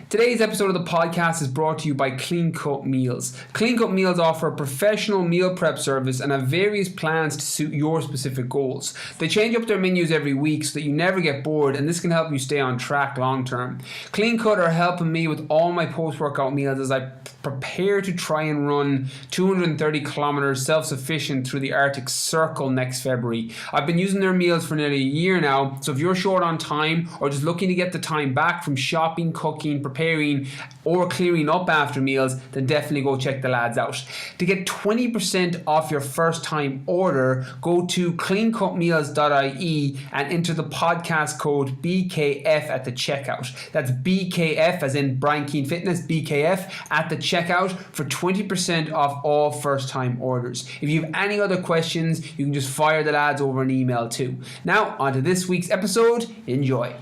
Today's episode of the podcast is brought to you by Clean Cut Meals. Clean Cut Meals offer a professional meal prep service and have various plans to suit your specific goals. They change up their menus every week so that you never get bored, and this can help you stay on track long term. Clean Cut are helping me with all my post-workout meals as I prepare to try and run 230 kilometers self-sufficient through the Arctic Circle next February. I've been using their meals for nearly a year now, so if you're short on time or just looking to get the time back from shopping, cooking, preparing or clearing up after meals, then definitely go check the lads out. To get 20% off your first time order, go to cleancutmeals.ie and enter the podcast code BKF at the checkout. That's BKF as in Brian Keane Fitness, BKF at the checkout for 20% off all first time orders. If you have any other questions, you can just fire the lads over an email too. Now on to this week's episode. Enjoy.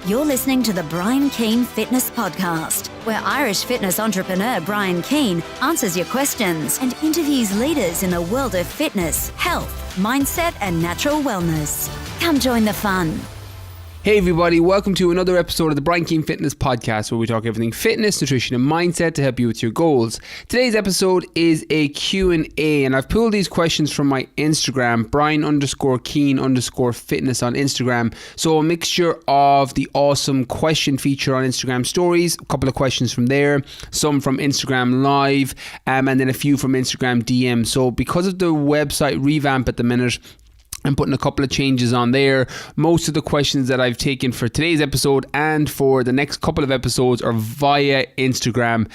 You're listening to the BRIAN KEANE Fitness Podcast, where Irish fitness entrepreneur BRIAN KEANE answers your questions and interviews leaders in the world of fitness, health, mindset, and natural wellness. Come join the fun. Hey everybody, welcome to another episode of the BRIAN KEANE Fitness Podcast, where we talk everything fitness, nutrition and mindset to help you with your goals. Today's episode is a Q&A, and I've pulled these questions from my Instagram, Brian_Keane_fitness on Instagram. So a mixture of the awesome question feature on Instagram stories, a couple of questions from there, some from Instagram live, and then a few from Instagram DM. So because of the website revamp at the minute, I'm putting a couple of changes on there. Most of the questions that I've taken for today's episode and for the next couple of episodes are via Instagram,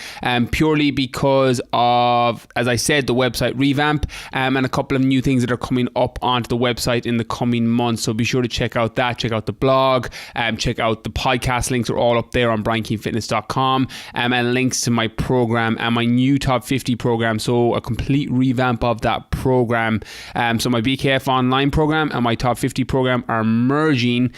purely because of, as I said, the website revamp and a couple of new things that are coming up onto the website in the coming months. So be sure to check out that, check out the blog, check out the podcast links are all up there on briankeenfitness.com, and links to my program and my new top 50 program. So a complete revamp of that program. So my BKF online program and my top 50 program are merging,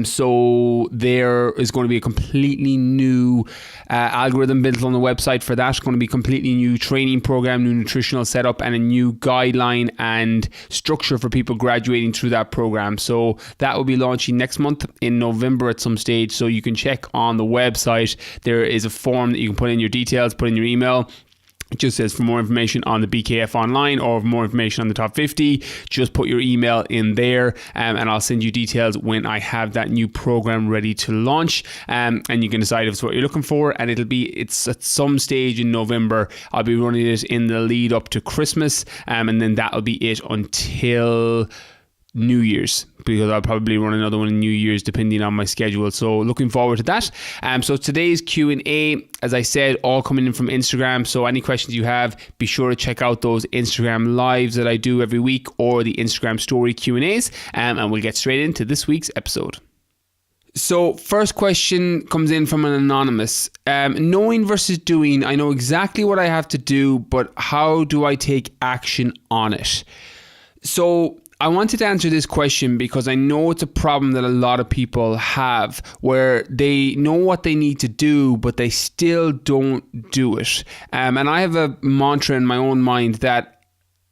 so there is going to be a completely new algorithm built on the website for that. It's going to be a completely new training program, new nutritional setup, and a new guideline and structure for people graduating through that program. So that will be launching next month in November at some stage. So you can check on the website. There is a form that you can put in your details, put in your email. It just says for more information on the BKF online or for more information on the top 50, just put your email in there, and I'll send you details when I have that new program ready to launch, and you can decide if it's what you're looking for. And it's at some stage in November. I'll be running it in the lead up to Christmas, and then that'll be it until New Year's, because I'll probably run another one in New Year's depending on my schedule. So looking forward to that. So today's Q&A, as I said, all coming in from Instagram. So any questions you have, be sure to check out those Instagram lives that I do every week or the Instagram story Q&As, and we'll get straight into this week's episode. So first question comes in from an anonymous. Knowing versus doing, I know exactly what I have to do, but how do I take action on it? So I wanted to answer this question because I know it's a problem that a lot of people have, where they know what they need to do, but they still don't do it. And I have a mantra in my own mind that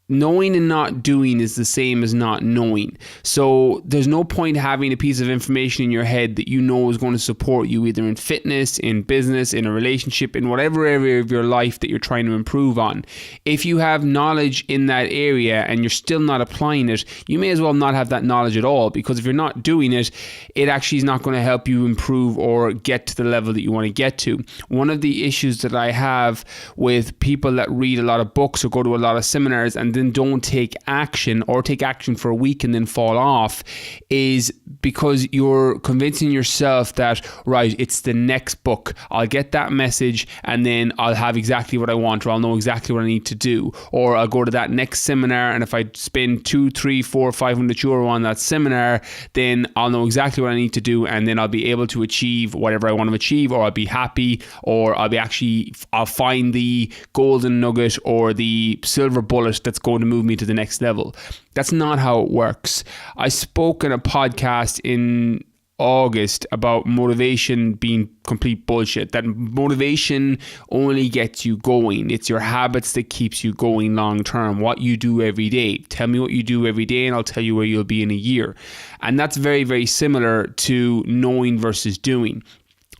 knowing and not doing is the same as not knowing. So there's no point having a piece of information in your head that you know is going to support you either in fitness, in business, in a relationship, in whatever area of your life that you're trying to improve on. If you have knowledge in that area and you're still not applying it, you may as well not have that knowledge at all, because if you're not doing it, it actually is not going to help you improve or get to the level that you want to get to. One of the issues that I have with people that read a lot of books or go to a lot of seminars and then don't take action, or take action for a week and then fall off, is because you're convincing yourself that, right, it's the next book, I'll get that message and then I'll have exactly what I want, or I'll know exactly what I need to do, or I'll go to that next seminar, and if I spend 2, 3, 4, 500 euro on that seminar, then I'll know exactly what I need to do, and then I'll be able to achieve whatever I want to achieve, or I'll be happy, or I'll find the golden nugget or the silver bullet that's going to move me to the next level. That's not how it works. I spoke in a podcast in August about motivation being complete bullshit. That motivation only gets you going. It's your habits that keeps you going long term. What you do every day. Tell me what you do every day and I'll tell you where you'll be in a year. And that's very, very similar to knowing versus doing.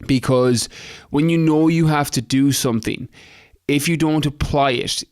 Because when you know you have to do something, if you don't apply it,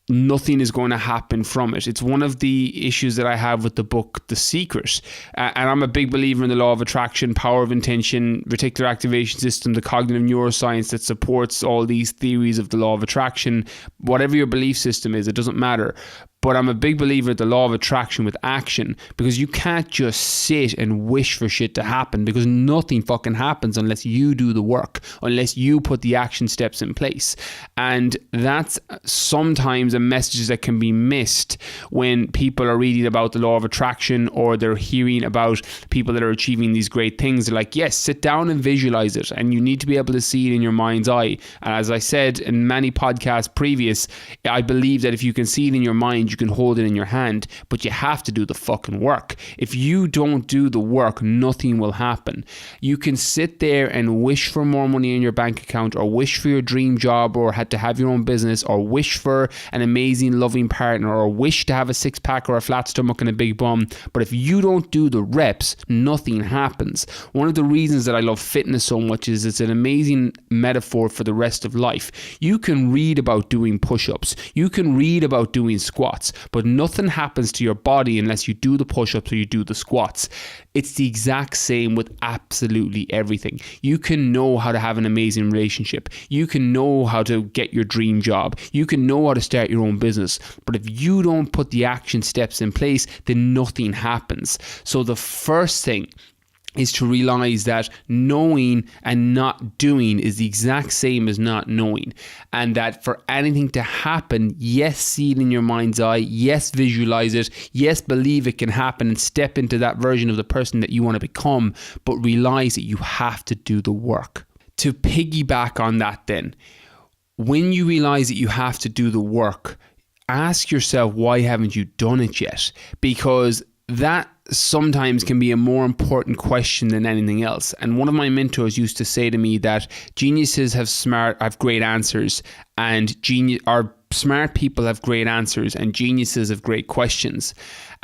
nothing is going to happen from it. It's one of the issues that I have with the book, The Secret. And I'm a big believer in the law of attraction, power of intention, reticular activation system, the cognitive neuroscience that supports all these theories of the law of attraction. Whatever your belief system is, it doesn't matter. But I'm a big believer in the law of attraction with action, because you can't just sit and wish for shit to happen, because nothing fucking happens unless you do the work, unless you put the action steps in place. And that's sometimes a message that can be missed when people are reading about the law of attraction, or they're hearing about people that are achieving these great things. They're like, yes, sit down and visualize it, and you need to be able to see it in your mind's eye. And as I said in many podcasts previous, I believe that if you can see it in your mind, you can hold it in your hand, but you have to do the fucking work. If you don't do the work, nothing will happen. You can sit there and wish for more money in your bank account, or wish for your dream job, or had to have your own business, or wish for an amazing loving partner, or wish to have a six-pack or a flat stomach and a big bum. But if you don't do the reps, nothing happens. One of the reasons that I love fitness so much is it's an amazing metaphor for the rest of life. You can read about doing push-ups, you can read about doing squats, but nothing happens to your body unless you do the push-ups or you do the squats. It's the exact same with absolutely everything. You can know how to have an amazing relationship. You can know how to get your dream job. You can know how to start your own business. But if you don't put the action steps in place, then nothing happens. So the first thing is to realize that knowing and not doing is the exact same as not knowing. And that for anything to happen, yes, see it in your mind's eye, yes, visualize it, yes, believe it can happen and step into that version of the person that you want to become, but realize that you have to do the work. To piggyback on that then, when you realize that you have to do the work, ask yourself, why haven't you done it yet? Because that sometimes can be a more important question than anything else. And one of my mentors used to say to me that geniuses have great answers, and smart people have great answers, and geniuses have great questions.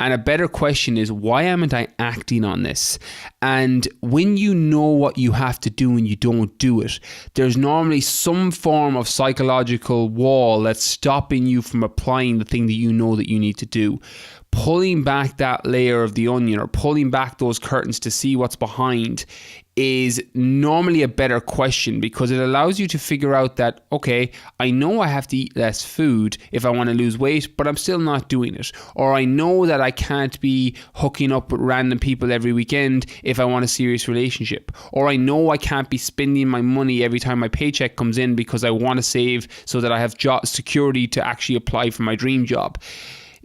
And a better question is, why haven't I acting on this? And when you know what you have to do and you don't do it, there's normally some form of psychological wall that's stopping you from applying the thing that you know that you need to do. Pulling back that layer of the onion, or pulling back those curtains to see what's behind, is normally a better question, because it allows you to figure out that, okay, I know I have to eat less food if I want to lose weight, but I'm still not doing it. Or I know that I can't be hooking up with random people every weekend if I want a serious relationship. Or I know I can't be spending my money every time my paycheck comes in because I want to save so that I have job security to actually apply for my dream job.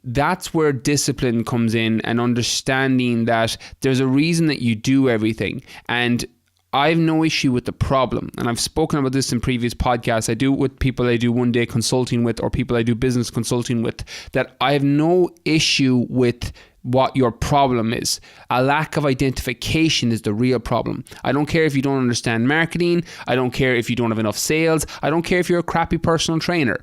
That's where discipline comes in, and understanding that there's a reason that you do everything. And I have no issue with the problem. And I've spoken about this in previous podcasts. I do it with people I do one-day consulting with, or people I do business consulting with, that I have no issue with what your problem is. A lack of identification is the real problem. I don't care if you don't understand marketing. I don't care if you don't have enough sales. I don't care if you're a crappy personal trainer.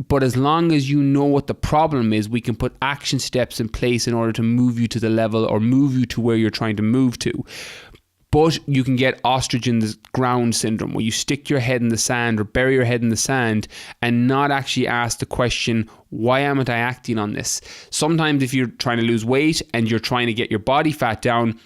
But as long as you know what the problem is, we can put action steps in place in order to move you to the level, or move you to where you're trying to move to. But you can get ostrich in the ground syndrome, where you stick your head in the sand, or bury your head in the sand, and not actually ask the question, why haven't I acting on this? Sometimes if you're trying to lose weight and you're trying to get your body fat down,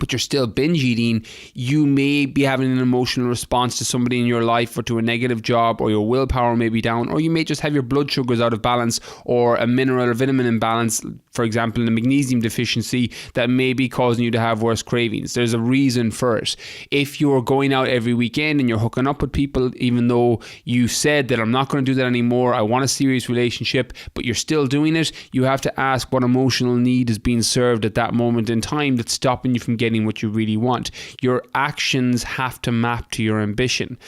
but you're still binge eating, you may be having an emotional response to somebody in your life, or to a negative job, or your willpower may be down, or you may just have your blood sugars out of balance, or a mineral or vitamin imbalance, for example, a magnesium deficiency, that may be causing you to have worse cravings. There's a reason for it. If you're going out every weekend and you're hooking up with people, even though you said that I'm not going to do that anymore, I want a serious relationship, but you're still doing it, you have to ask what emotional need is being served at that moment in time that's stopping you from getting what you really want. Your actions have to map to your ambition.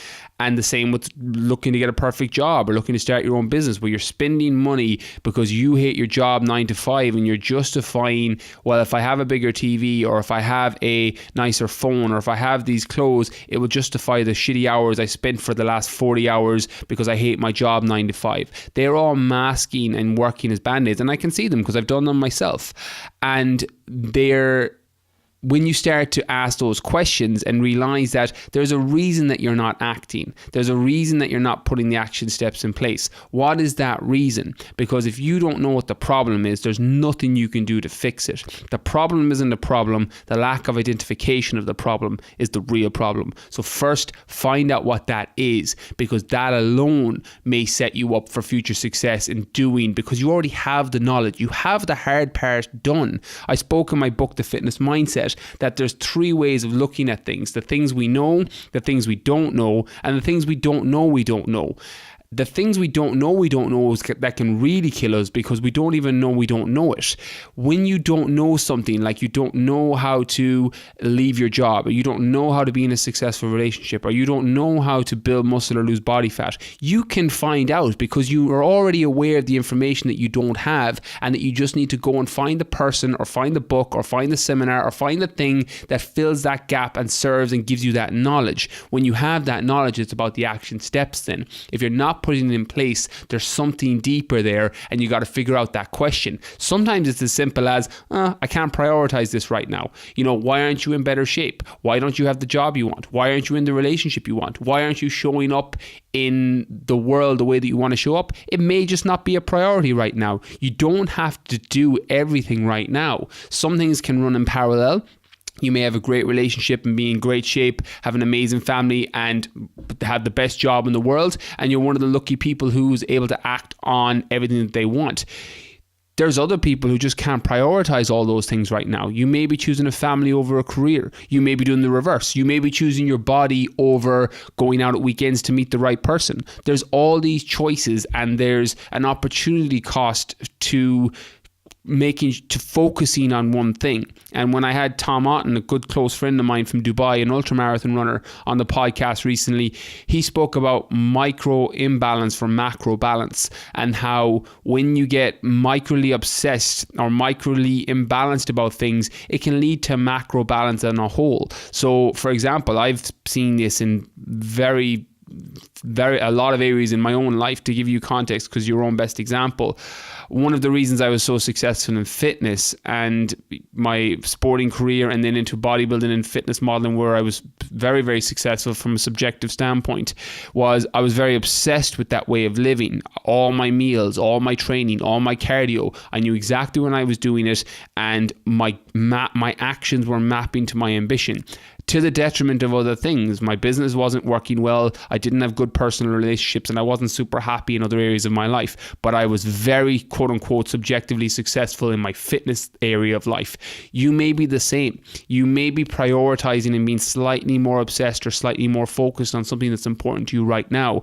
And the same with looking to get a perfect job, or looking to start your own business, where you're spending money because you hate your job 9 to 5, and you're justifying, well, if I have a bigger TV, or if I have a nicer phone, or if I have these clothes, it will justify the shitty hours I spent for the last 40 hours because I hate my job 9 to 5. They're all masking and working as band-aids, and I can see them because I've done them myself. And they're when you start to ask those questions and realize that there's a reason that you're not acting, there's a reason that you're not putting the action steps in place. What is that reason? Because if you don't know what the problem is, there's nothing you can do to fix it. The problem isn't the problem. The lack of identification of the problem is the real problem. So first, find out what that is, because that alone may set you up for future success in doing, because you already have the knowledge. You have the hard part done. I spoke in my book, The Fitness Mindset, that there's 3 ways of looking at things: the things we know, the things we don't know, and the things we don't know we don't know. The things we don't know is that can really kill us, because we don't even know we don't know it. When you don't know something, like you don't know how to leave your job, or you don't know how to be in a successful relationship, or you don't know how to build muscle or lose body fat, you can find out, because you are already aware of the information that you don't have, and that you just need to go and find the person, or find the book, or find the seminar, or find the thing that fills that gap and serves and gives you that knowledge. When you have that knowledge, it's about the action steps then. If you're not putting it in place, there's something deeper there, and you got to figure out that question. Sometimes it's as simple as, I can't prioritize this right now. Why aren't you in better shape? Why don't you have the job you want? Why aren't you in the relationship you want? Why aren't you showing up in the world the way that you want to show up? It may just not be a priority right now. You don't have to do everything right now. Some things can run in parallel. You may have a great relationship and be in great shape, have an amazing family, and have the best job in the world, and you're one of the lucky people who's able to act on everything that they want. There's other people who just can't prioritize all those things right now. You may be choosing a family over a career. You may be doing the reverse. You may be choosing your body over going out at weekends to meet the right person. There's all these choices, and there's an opportunity cost to focusing on one thing. And when I had Tom Otten, a good close friend of mine from Dubai, an ultramarathon runner, on the podcast recently, he spoke about micro imbalance for macro balance, and how when you get microly obsessed or microly imbalanced about things, it can lead to macro balance on a whole. So for example, I've seen this in a lot of areas in my own life. To give you context, because your own best example, one of the reasons I was so successful in fitness and my sporting career, and then into bodybuilding and fitness modeling, where I was very, very successful from a subjective standpoint, was I was very obsessed with that way of living. All my meals, all my training, all my cardio, I knew exactly when I was doing it, and my actions were mapping to my ambition, to the detriment of other things. My business wasn't working well. I didn't have good personal relationships, and I wasn't super happy in other areas of my life. But I was very, quote unquote, subjectively successful in my fitness area of life. You may be the same. You may be prioritizing and being slightly more obsessed or slightly more focused on something that's important to you right now.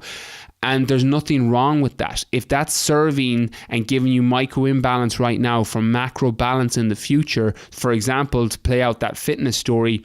And there's nothing wrong with that. If that's serving and giving you micro imbalance right now for macro balance in the future, for example, to play out that fitness story,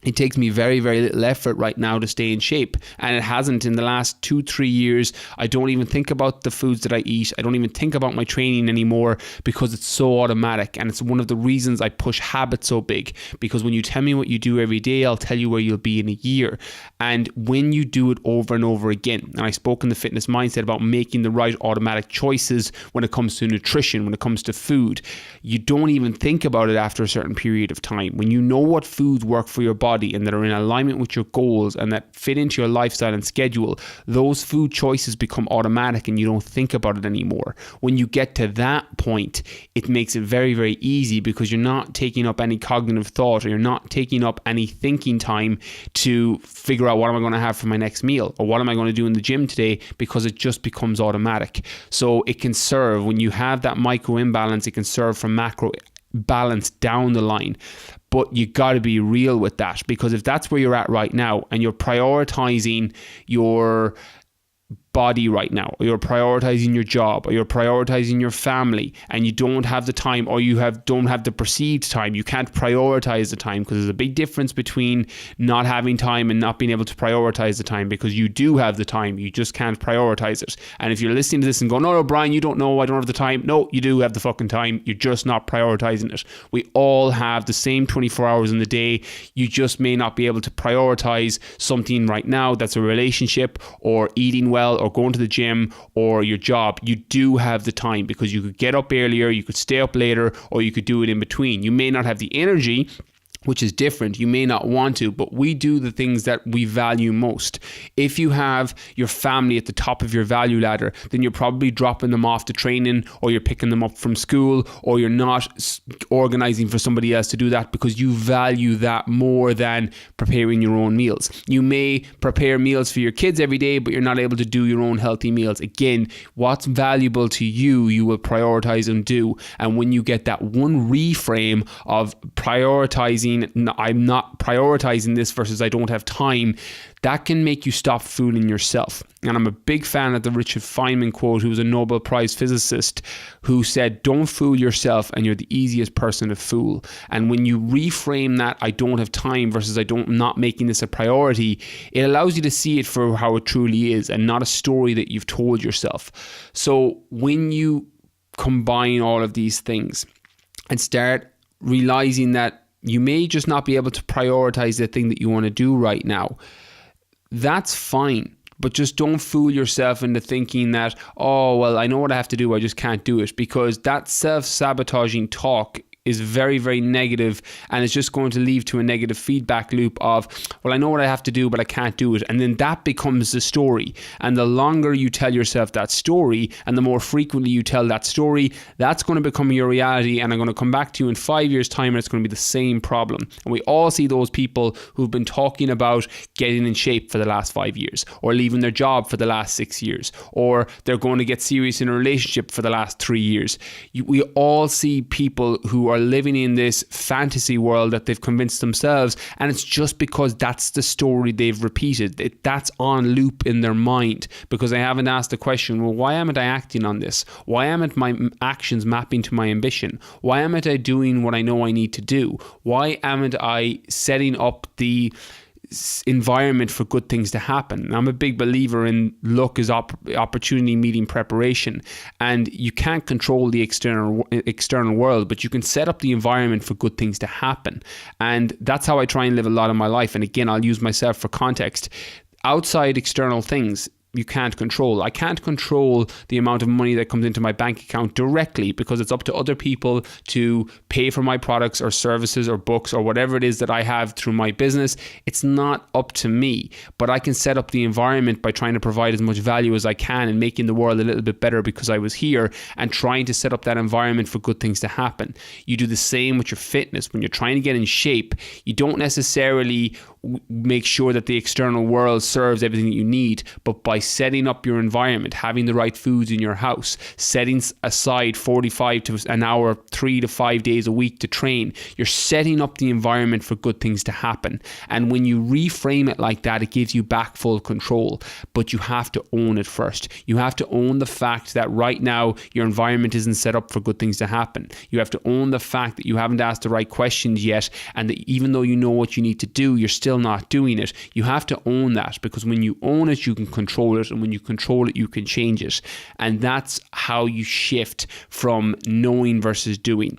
it takes me very, very little effort right now to stay in shape. And it hasn't in the last 2-3 years. I don't even think about the foods that I eat. I don't even think about my training anymore, because it's so automatic. And it's one of the reasons I push habit so big, because when you tell me what you do every day, I'll tell you where you'll be in a year. And when you do it over and over again, and I spoke in the fitness mindset about making the right automatic choices when it comes to nutrition, when it comes to food, you don't even think about it after a certain period of time. When you know what foods work for your body and that are in alignment with your goals and that fit into your lifestyle and schedule, those food choices become automatic and you don't think about it anymore. When you get to that point, it makes it very, very easy, because you're not taking up any cognitive thought, or you're not taking up any thinking time to figure out what am I going to have for my next meal, or what am I going to do in the gym today, because it just becomes automatic. So it can serve, when you have that micro imbalance, it can serve for macro balance down the line. But you got to be real with that, because if that's where you're at right now and you're prioritizing your body right now, or you're prioritizing your job, or you're prioritizing your family, and you don't have the time, or you don't have the perceived time, you can't prioritize the time, because there's a big difference between not having time and not being able to prioritize the time, because you do have the time, you just can't prioritize it. And if you're listening to this and going, no, Brian, you don't know, I don't have the time. No, you do have the fucking time. You're just not prioritizing it. We all have the same 24 hours in the day. You just may not be able to prioritize something right now that's a relationship, or eating well, or going to the gym, or your job. You do have the time, because you could get up earlier, you could stay up later, or you could do it in between. You may not have the energy which is different. You may not want to, but we do the things that we value most. If you have your family at the top of your value ladder, then you're probably dropping them off to training, or you're picking them up from school, or you're not organizing for somebody else to do that because you value that more than preparing your own meals. You may prepare meals for your kids every day, but you're not able to do your own healthy meals. Again, what's valuable to you, you will prioritize and do. And when you get that one reframe of prioritizing, I'm not prioritizing this versus I don't have time, that can make you stop fooling yourself. And I'm a big fan of the Richard Feynman quote, who was a Nobel Prize physicist, who said, don't fool yourself and you're the easiest person to fool. And when you reframe that, I don't have time versus I'm not making this a priority, it allows you to see it for how it truly is and not a story that you've told yourself. So when you combine all of these things and start realizing that you may just not be able to prioritize the thing that you want to do right now, that's fine. But just don't fool yourself into thinking that, oh, well, I know what I have to do, I just can't do it. Because that self-sabotaging talk is very, very negative, and it's just going to lead to a negative feedback loop of, well, I know what I have to do, but I can't do it. And then that becomes the story. And the longer you tell yourself that story, and the more frequently you tell that story, that's going to become your reality. And I'm going to come back to you in 5 years' time, and it's going to be the same problem. And we all see those people who've been talking about getting in shape for the last 5 years, or leaving their job for the last 6 years, or they're going to get serious in a relationship for the last 3 years. We all see people who are living in this fantasy world that they've convinced themselves, and it's just because that's the story they've repeated. That's on loop in their mind, because they haven't asked the question, well, why am I acting on this? Why aren't my actions mapping to my ambition? Why am I doing what I know I need to do? Why aren't I setting up the environment for good things to happen? I'm a big believer in luck is opportunity meeting preparation, and you can't control the external world, but you can set up the environment for good things to happen. And that's how I try and live a lot of my life. And again, I'll use myself for context. Outside external things you can't control. I can't control the amount of money that comes into my bank account directly, because it's up to other people to pay for my products or services or books or whatever it is that I have through my business. It's not up to me, but I can set up the environment by trying to provide as much value as I can and making the world a little bit better because I was here, and trying to set up that environment for good things to happen. You do the same with your fitness. When you're trying to get in shape, you don't necessarily make sure that the external world serves everything that you need, but by setting up your environment, having the right foods in your house, setting aside 45 to an hour, 3 to 5 days a week to train, you're setting up the environment for good things to happen. And when you reframe it like that, it gives you back full control. But you have to own it first. You have to own the fact that right now your environment isn't set up for good things to happen. You have to own the fact that you haven't asked the right questions yet, and that even though you know what you need to do, you're still not doing it. You have to own that, because when you own it, you can control it, and when you control it, you can change it. And that's how you shift from knowing versus doing.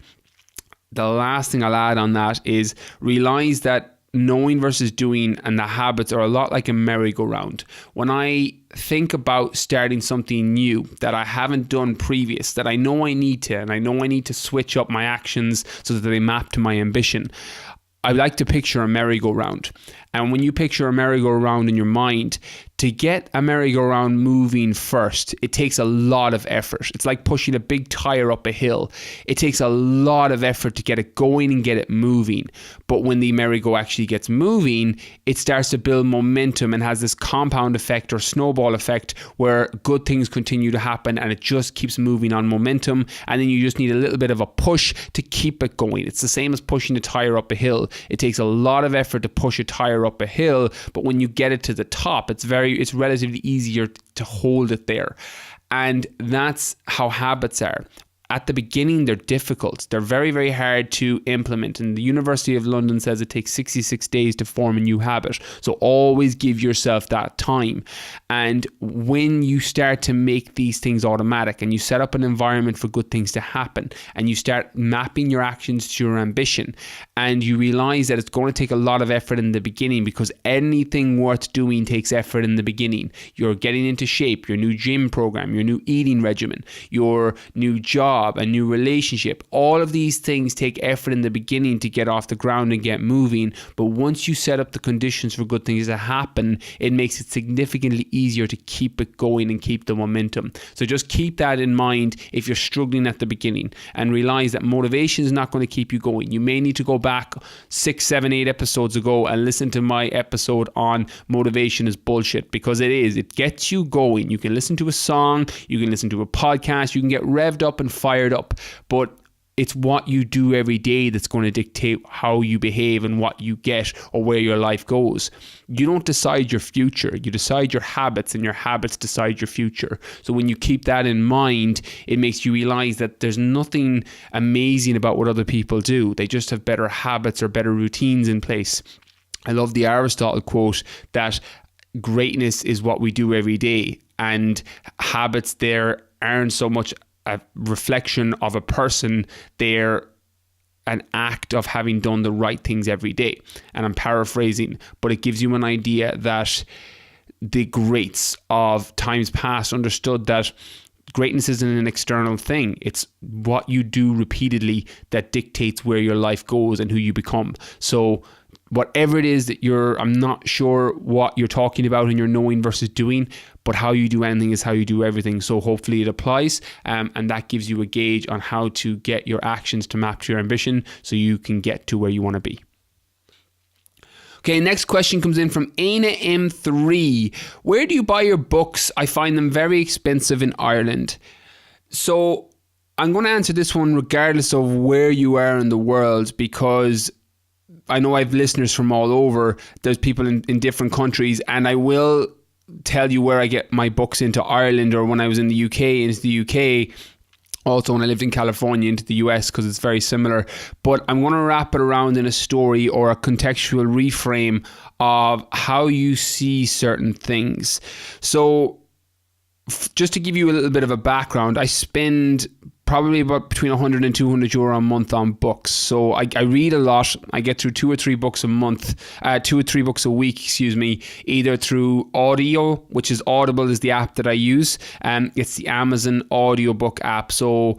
The last thing I'll add on that is realize that knowing versus doing and the habits are a lot like a merry-go-round. When I think about starting something new that I haven't done previous, that I know I need to, and I know I need to switch up my actions so that they map to my ambition, I like to picture a merry-go-round. And when you picture a merry-go-round in your mind, to get a merry-go-round moving first, it takes a lot of effort. It's like pushing a big tire up a hill. It takes a lot of effort to get it going and get it moving. But when the merry-go actually gets moving, it starts to build momentum and has this compound effect or snowball effect where good things continue to happen, and it just keeps moving on momentum. And then you just need a little bit of a push to keep it going. It's the same as pushing a tire up a hill. It takes a lot of effort to push a tire up a hill, but when you get it to the top, it's relatively easier to hold it there. And that's how habits are. At the beginning, they're difficult. They're very, very hard to implement. And the University of London says it takes 66 days to form a new habit. So always give yourself that time. And when you start to make these things automatic, and you set up an environment for good things to happen, and you start mapping your actions to your ambition, and you realize that it's going to take a lot of effort in the beginning, because anything worth doing takes effort in the beginning. You're getting into shape, your new gym program, your new eating regimen, your new job, job, a new relationship. All of these things take effort in the beginning to get off the ground and get moving. But once you set up the conditions for good things to happen, it makes it significantly easier to keep it going and keep the momentum. So just keep that in mind if you're struggling at the beginning, and realize that motivation is not going to keep you going. You may need to go back 6, 7, 8 episodes ago and listen to my episode on motivation is bullshit, because it is. It gets you going. You can listen to a song, you can listen to a podcast, you can get revved up and fired up, but it's what you do every day that's going to dictate how you behave and what you get or where your life goes. You don't decide your future. You decide your habits, and your habits decide your future. So when you keep that in mind, it makes you realize that there's nothing amazing about what other people do. They just have better habits or better routines in place. I love the Aristotle quote that greatness is what we do every day, and habits there aren't so much a reflection of a person, they're an act of having done the right things every day. And I'm paraphrasing, but it gives you an idea that the greats of times past understood that greatness isn't an external thing. It's what you do repeatedly that dictates where your life goes and who you become. So whatever it is that I'm not sure what you're talking about in your knowing versus doing, but how you do anything is how you do everything. So hopefully it applies, and that gives you a gauge on how to get your actions to map to your ambition so you can get to where you want to be. Okay, next question comes in from Aina M3. Where do you buy your books? I find them very expensive in Ireland. So I'm going to answer this one regardless of where you are in the world, because I know I have listeners from all over. There's people in different countries, and I will tell you where I get my books into Ireland, or when I was in the UK, into the UK. Also, when I lived in California, into the US, because it's very similar. But I'm going to wrap it around in a story or a contextual reframe of how you see certain things. So just to give you a little bit of a background, I spend probably about between 100 and 200 euro a month on books. So I read a lot. I get through 2 or 3 books a month, 2 or 3 books a week, either through audio, which is Audible is the app that I use. It's the Amazon audiobook app. So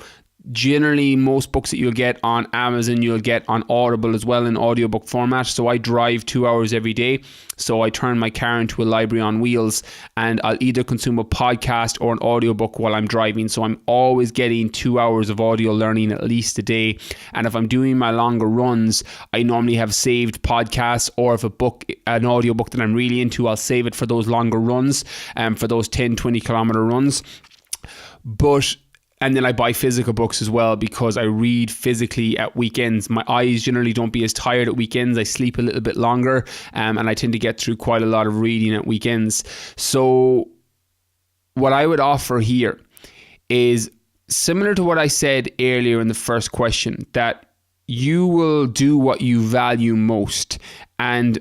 generally most books that you'll get on Amazon, you'll get on Audible as well in audiobook format. So I drive 2 hours every day. So I turn my car into a library on wheels, and I'll either consume a podcast or an audiobook while I'm driving. So I'm always getting 2 hours of audio learning at least a day. And if I'm doing my longer runs, I normally have saved podcasts, or if an audiobook that I'm really into, I'll save it for those longer runs, for those 10, 20 kilometer runs. And then I buy physical books as well, because I read physically at weekends. My eyes generally don't be as tired at weekends. I sleep a little bit longer, and I tend to get through quite a lot of reading at weekends. So what I would offer here is similar to what I said earlier in the first question, that you will do what you value most, and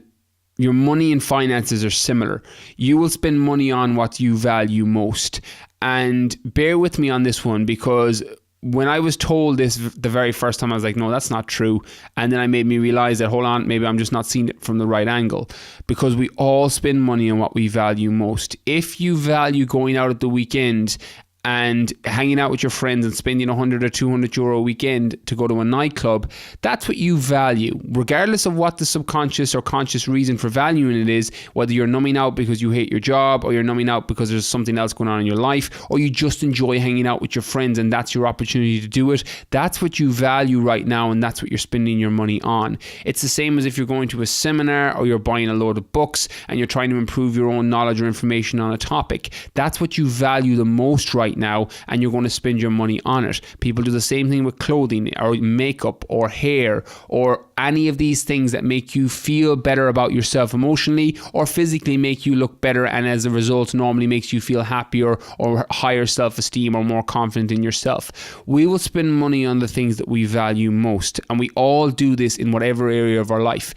your money and finances are similar. You will spend money on what you value most. And bear with me on this one, because when I was told this the very first time, I was like, no, that's not true. And then I made me realize that, hold on, maybe I'm just not seeing it from the right angle, because we all spend money on what we value most. If you value going out at the weekend and hanging out with your friends and spending 100 or 200 euro a weekend to go to a nightclub, that's what you value, regardless of what the subconscious or conscious reason for valuing it is, whether you're numbing out because you hate your job, or you're numbing out because there's something else going on in your life, or you just enjoy hanging out with your friends and that's your opportunity to do it. That's what you value right now, and that's what you're spending your money on. It's the same as if you're going to a seminar or you're buying a load of books and you're trying to improve your own knowledge or information on a topic. That's what you value the most right now, and you're going to spend your money on it. People do the same thing with clothing or makeup or hair or any of these things that make you feel better about yourself emotionally or physically, make you look better, and as a result normally makes you feel happier or higher self-esteem or more confident in yourself. We will spend money on the things that we value most, and we all do this in whatever area of our life.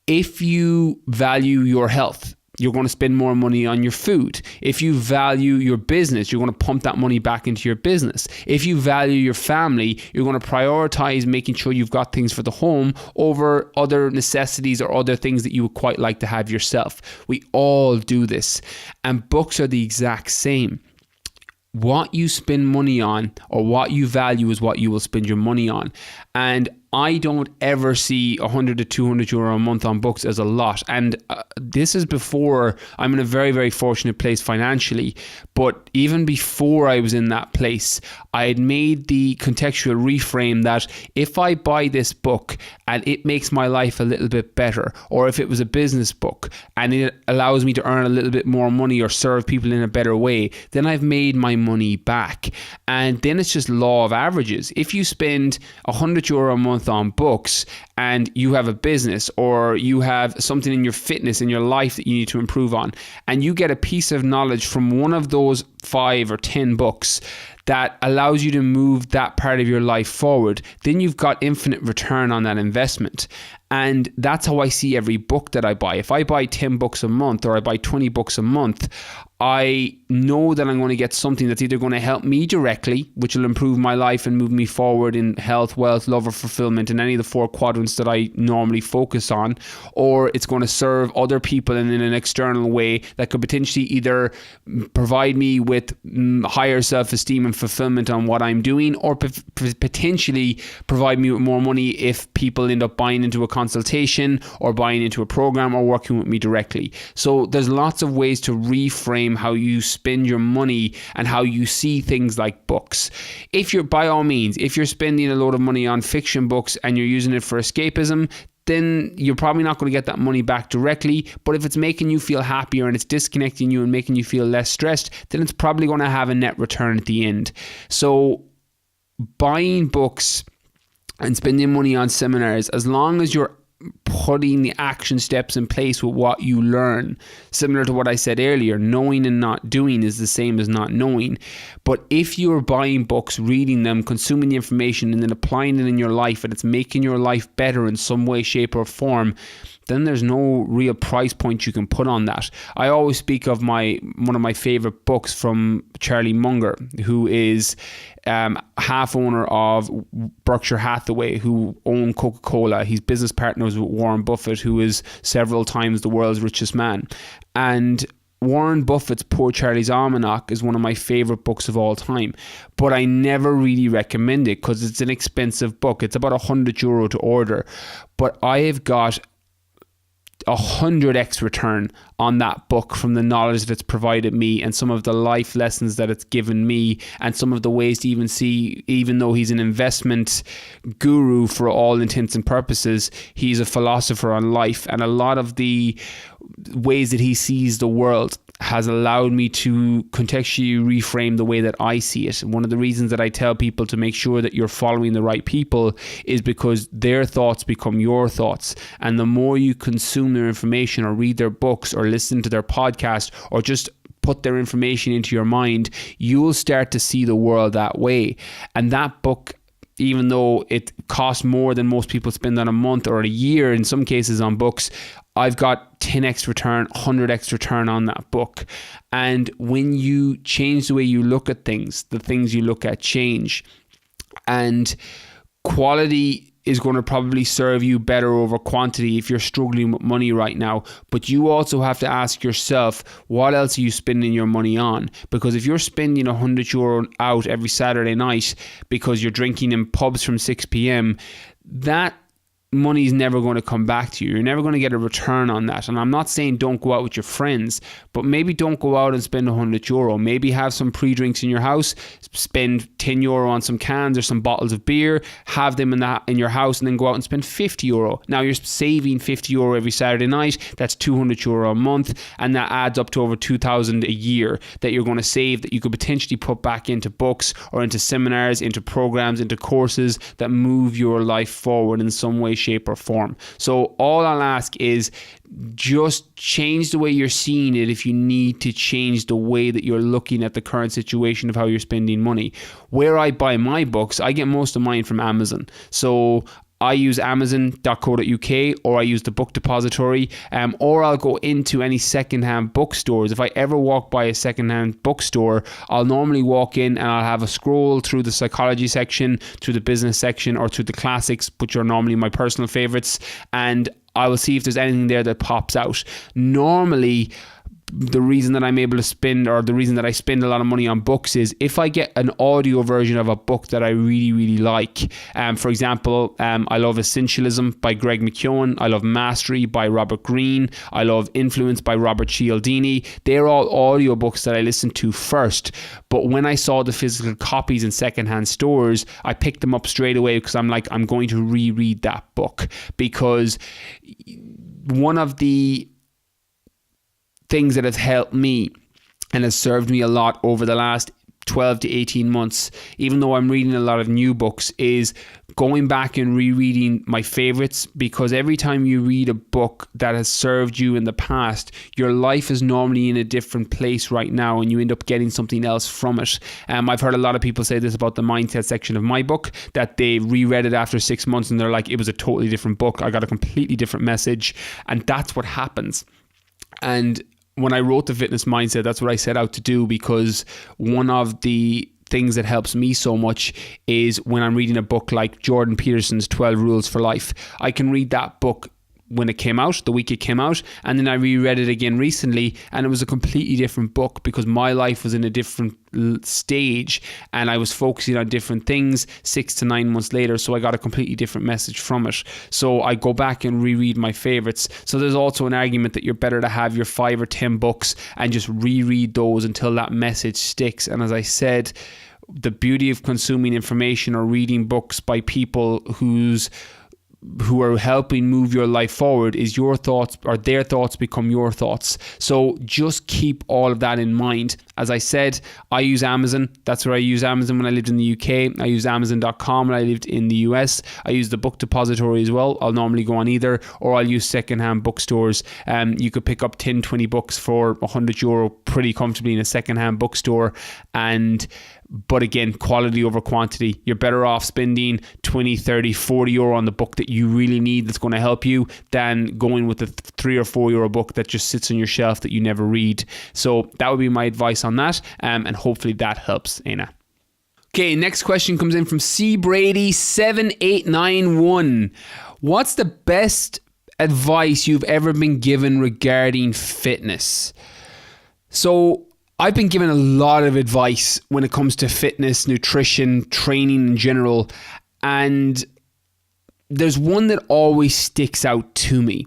If you value your health, you're going to spend more money on your food. If you value your business, you're going to pump that money back into your business. If you value your family, you're going to prioritize making sure you've got things for the home over other necessities or other things that you would quite like to have yourself. We all do this, and books are the exact same. what you spend money on, or what you value, is what you will spend your money on. And I don't ever see 100 to 200 euro a month on books as a lot. And this is before I'm in a very, very fortunate place financially. But even before I was in that place, I had made the contextual reframe that if I buy this book and it makes my life a little bit better, or if it was a business book and it allows me to earn a little bit more money or serve people in a better way, then I've made my money back. And then it's just law of averages. If you spend 100 euro a month on books and you have a business, or you have something in your fitness in your life that you need to improve on, and you get a piece of knowledge from one of those 5 or 10 books that allows you to move that part of your life forward, then you've got infinite return on that investment. And that's how I see every book that I buy. If I buy 10 books a month, or I buy 20 books a month, I know that I'm going to get something that's either going to help me directly, which will improve my life and move me forward in health, wealth, love, or fulfillment in any of the 4 quadrants that I normally focus on, or it's going to serve other people in an external way that could potentially either provide me with higher self-esteem and fulfillment on what I'm doing, or potentially provide me with more money if people end up buying into a consultation or buying into a program or working with me directly. So there's lots of ways to reframe how you spend your money and how you see things like books. If you're, by all means, if you're spending a load of money on fiction books and you're using it for escapism, then you're probably not going to get that money back directly. But if it's making you feel happier and it's disconnecting you and making you feel less stressed, then it's probably going to have a net return at the end. So buying books and spending money on seminars, as long as you're putting the action steps in place with what you learn, similar to what I said earlier, knowing and not doing is the same as not knowing. But if you're buying books, reading them, consuming the information, and then applying it in your life, and it's making your life better in some way, shape, or form, then there's no real price point you can put on that. I always speak of one of my favorite books from Charlie Munger, who is half owner of Berkshire Hathaway, who own Coca-Cola. He's business partners with Warren Buffett, who is several times the world's richest man. And Warren Buffett's Poor Charlie's Almanac is one of my favorite books of all time, but I never really recommend it because it's an expensive book. It's about €100 to order, but I have got 100x return on that book from the knowledge that it's provided me and some of the life lessons that it's given me, and some of the ways to even see, even though he's an investment guru for all intents and purposes, he's a philosopher on life, and a lot of the ways that he sees the world has allowed me to contextually reframe the way that I see it. One of the reasons that I tell people to make sure that you're following the right people is because their thoughts become your thoughts. And the more you consume their information or read their books or listen to their podcast or just put their information into your mind, you will start to see the world that way. And that book, even though it costs more than most people spend on a month or a year in some cases on books, I've got 10x return, 100x return on that book. And when you change the way you look at things, the things you look at change. And quality is going to probably serve you better over quantity if you're struggling with money right now. But you also have to ask yourself, what else are you spending your money on? Because if you're spending €100 out every Saturday night because you're drinking in pubs from 6 p.m, that money is never going to come back to you. You're never going to get a return on that. And I'm not saying don't go out with your friends, but maybe don't go out and spend €100. Maybe have some pre-drinks in your house, spend €10 on some cans or some bottles of beer, have them in your house, and then go out and spend €50. Now you're saving €50 every Saturday night. That's €200 a month, and that adds up to over 2,000 a year that you're going to save, that you could potentially put back into books or into seminars, into programs, into courses that move your life forward in some way, shape, or form. So all I'll ask is just change the way you're seeing it if you need to change the way that you're looking at the current situation of how you're spending money. Where I buy my books, I get most of mine from Amazon. So I use amazon.co.uk, or I use the book depository, or I'll go into any secondhand bookstores. If I ever walk by a secondhand bookstore, I'll normally walk in and I'll have a scroll through the psychology section, through the business section, or through the classics, which are normally my personal favorites, and I will see if there's anything there that pops out. Normally, the reason that I'm able to spend, or the reason that I spend a lot of money on books, is if I get an audio version of a book that I really, really like. For example, I love Essentialism by Greg McKeown. I love Mastery by Robert Greene. I love Influence by Robert Cialdini. They're all audio books that I listen to first. But when I saw the physical copies in secondhand stores, I picked them up straight away because I'm like, I'm going to reread that book. Because one of the things that have helped me and has served me a lot over the last 12 to 18 months, even though I'm reading a lot of new books, is going back and rereading my favorites. Because every time you read a book that has served you in the past, your life is normally in a different place right now, and you end up getting something else from it. I've heard a lot of people say this about the mindset section of my book, that they reread it after 6 months and they're like, it was a totally different book. I got a completely different message. And that's what happens. And when I wrote the fitness mindset, that's what I set out to do, because one of the things that helps me so much is when I'm reading a book like Jordan Peterson's 12 Rules for Life. I can read that book when it came out, the week it came out, and then I reread it again recently, and it was a completely different book because my life was in a different stage and I was focusing on different things 6 to 9 months later, so I got a completely different message from it. So I go back and reread my favorites. So there's also an argument that you're better to have your 5 or 10 books and just reread those until that message sticks. And as I said, the beauty of consuming information or reading books by people who are helping move your life forward is your thoughts, or their thoughts become your thoughts. So just keep all of that in mind. As I said, I use Amazon. That's where I use Amazon when I lived in the UK. I used Amazon.com when I lived in the US. I use the book depository as well. I'll normally go on either, or I'll use secondhand bookstores. You could pick up 10, 20 books for €100 pretty comfortably in a secondhand bookstore. But again, quality over quantity. You're better off spending 20, 30, 40 euro on the book that you really need, that's going to help you, than going with the 3 or 4 euro book that just sits on your shelf that you never read. So that would be my advice on that. And hopefully that helps, Anna. Okay, next question comes in from C Brady 7891. What's the best advice you've ever been given regarding fitness? So I've been given a lot of advice when it comes to fitness, nutrition, training in general, and there's one that always sticks out to me.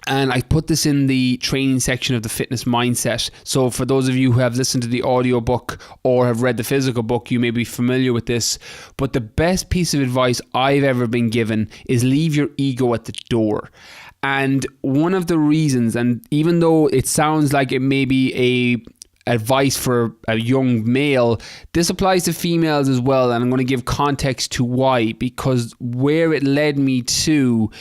And I put this in the training section of the fitness mindset. So for those of you who have listened to the audiobook or have read the physical book, you may be familiar with this. But the best piece of advice I've ever been given is leave your ego at the door. And one of the reasons, and even though it sounds like it may be advice for a young male, this applies to females as well, and I'm going to give context to why, because where it led me to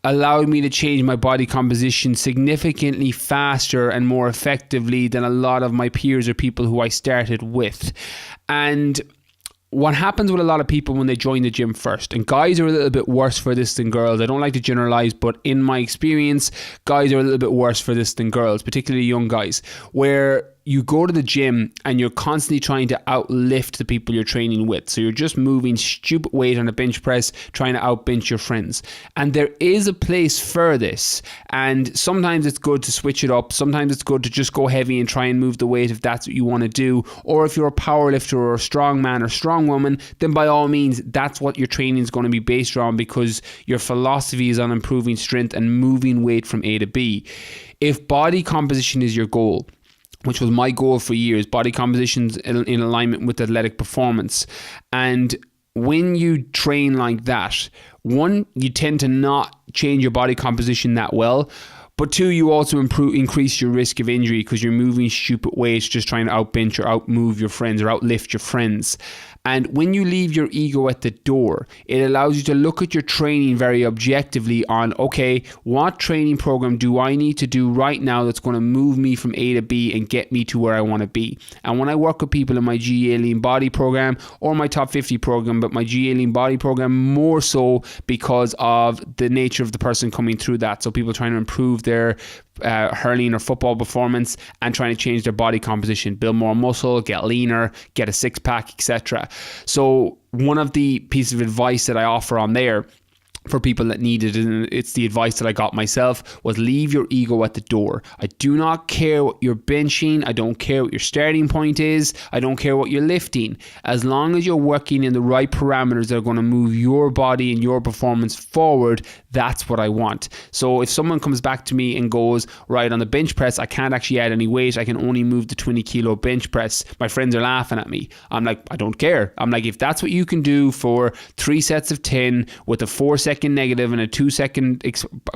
allowed me to change my body composition significantly faster and more effectively than a lot of my peers or people who I started with. And what happens with a lot of people when they join the gym first, and guys are a little bit worse for this than girls. I don't like to generalize, but in my experience, guys are a little bit worse for this than girls, particularly young guys, where you go to the gym and you're constantly trying to outlift the people you're training with. So you're just moving stupid weight on a bench press, trying to outbench your friends. And there is a place for this. And sometimes it's good to switch it up. Sometimes it's good to just go heavy and try and move the weight if that's what you want to do. Or if you're a power lifter or a strong man or strong woman, then by all means, that's what your training is going to be based on, because your philosophy is on improving strength and moving weight from A to B. If body composition is your goal, which was my goal for years, body composition's in alignment with athletic performance. And when you train like that, one, you tend to not change your body composition that well. But two, you also increase your risk of injury because you're moving stupid weights, just trying to outbench or outmove your friends or outlift your friends. And when you leave your ego at the door, it allows you to look at your training very objectively on, okay, what training program do I need to do right now that's going to move me from A to B and get me to where I want to be? And when I work with people in my GA Lean Body program or my Top 50 program, but my GA Lean Body program more so because of the nature of the person coming through that. So people trying to improve their hurling or football performance and trying to change their body composition, build more muscle, get leaner, get a six-pack, etc. So one of the pieces of advice that I offer on there for people that need it, and it's the advice that I got myself, was leave your ego at the door. I do not care what you're benching. I don't care what your starting point is. I don't care what you're lifting. As long as you're working in the right parameters that are going to move your body and your performance forward, that's what I want. So if someone comes back to me and goes, right, on the bench press, I can't actually add any weight. I can only move the 20 kilo bench press. My friends are laughing at me. I'm like, I don't care. I'm like, if that's what you can do for 3 sets of 10 with a 4-second negative and a 2-second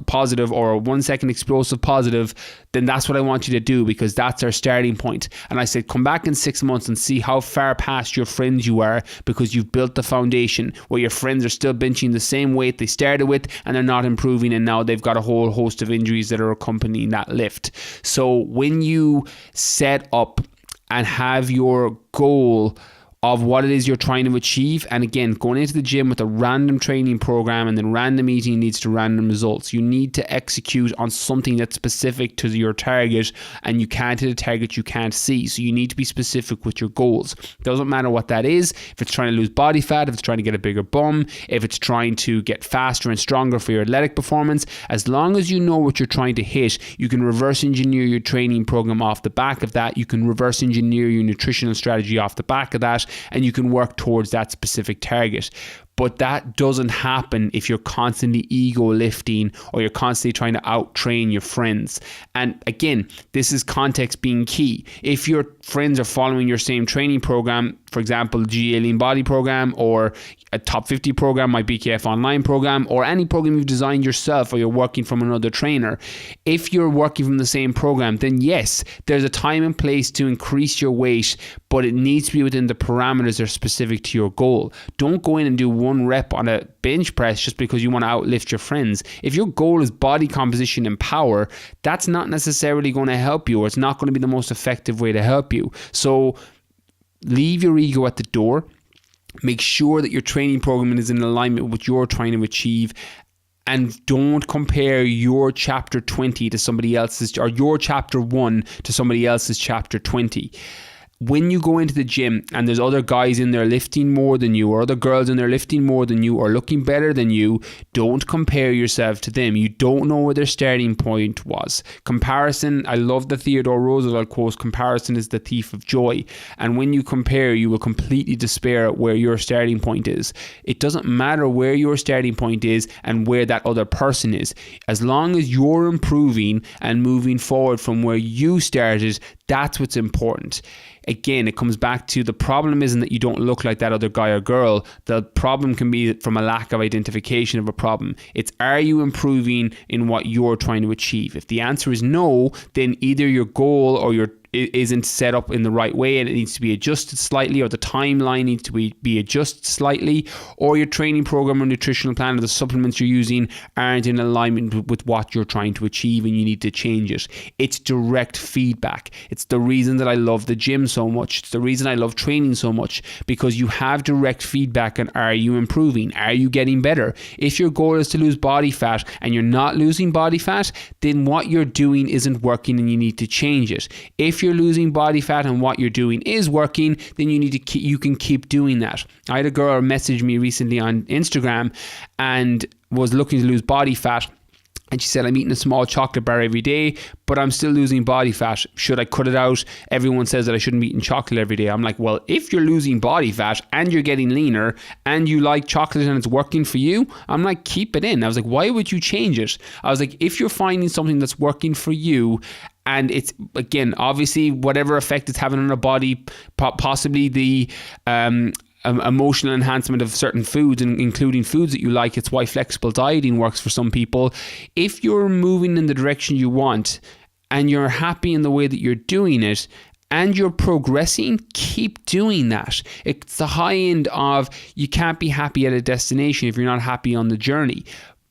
positive, or a 1-second explosive positive, then that's what I want you to do, because that's our starting point. And I said, come back in 6 months and see how far past your friends you are, because you've built the foundation where your friends are still benching the same weight they started with and they're not improving, and now they've got a whole host of injuries that are accompanying that lift. So when you set up and have your goal of what it is you're trying to achieve, and again, going into the gym with a random training program and then random eating leads to random results, you need to execute on something that's specific to your target, and you can't hit a target you can't see. So you need to be specific with your goals. Doesn't matter what that is. If it's trying to lose body fat, if it's trying to get a bigger bum, if it's trying to get faster and stronger for your athletic performance, as long as you know what you're trying to hit, you can reverse engineer your training program off the back of that. You can reverse engineer your nutritional strategy off the back of that, and you can work towards that specific target. But that doesn't happen if you're constantly ego lifting or you're constantly trying to out-train your friends. And again, this is context being key. If your friends are following your same training program, for example, GA Lean Body program, or a Top 50 program, my BKF Online program, or any program you've designed yourself, or you're working from another trainer, if you're working from the same program, then yes, there's a time and place to increase your weight, but it needs to be within the parameters that are specific to your goal. Don't go in and do 1 rep on a bench press just because you want to outlift your friends. If your goal is body composition and power, that's not necessarily going to help you, or it's not going to be the most effective way to help you. So leave your ego at the door. Make sure that your training program is in alignment with what you're trying to achieve. And don't compare your chapter 20 to somebody else's, or your chapter 1 to somebody else's chapter 20. When you go into the gym and there's other guys in there lifting more than you, or other girls in there lifting more than you, or looking better than you, don't compare yourself to them. You don't know where their starting point was. Comparison, I love the Theodore Roosevelt quote, comparison is the thief of joy. And when you compare, you will completely despair at where your starting point is. It doesn't matter where your starting point is and where that other person is. As long as you're improving and moving forward from where you started, that's what's important. Again, it comes back to the problem isn't that you don't look like that other guy or girl. The problem can be from a lack of identification of a problem. It's, are you improving in what you're trying to achieve? If the answer is no, then either your goal or your isn't set up in the right way and it needs to be adjusted slightly, or the timeline needs to be adjusted slightly, or your training program or nutritional plan or the supplements you're using aren't in alignment with what you're trying to achieve, and you need to change it. It's direct feedback. It's the reason that I love the gym so much. It's the reason I love training so much, because you have direct feedback on, are you improving? Are you getting better? If your goal is to lose body fat and you're not losing body fat, then what you're doing isn't working and you need to change it. If you're losing body fat and what you're doing is working, then you can keep doing that. I had a girl message me recently on Instagram and was looking to lose body fat, and she said, I'm eating a small chocolate bar every day, but I'm still losing body fat. Should I cut it out? Everyone says that I shouldn't be eating chocolate every day. I'm like, well, if you're losing body fat and you're getting leaner and you like chocolate and it's working for you, I'm like, keep it in. I was like, why would you change it? I was like, if you're finding something that's working for you, and it's, again, obviously whatever effect it's having on our body, possibly the emotional enhancement of certain foods, including foods that you like. It's why flexible dieting works for some people. If you're moving in the direction you want and you're happy in the way that you're doing it and you're progressing, keep doing that. It's the high end of, you can't be happy at a destination if you're not happy on the journey.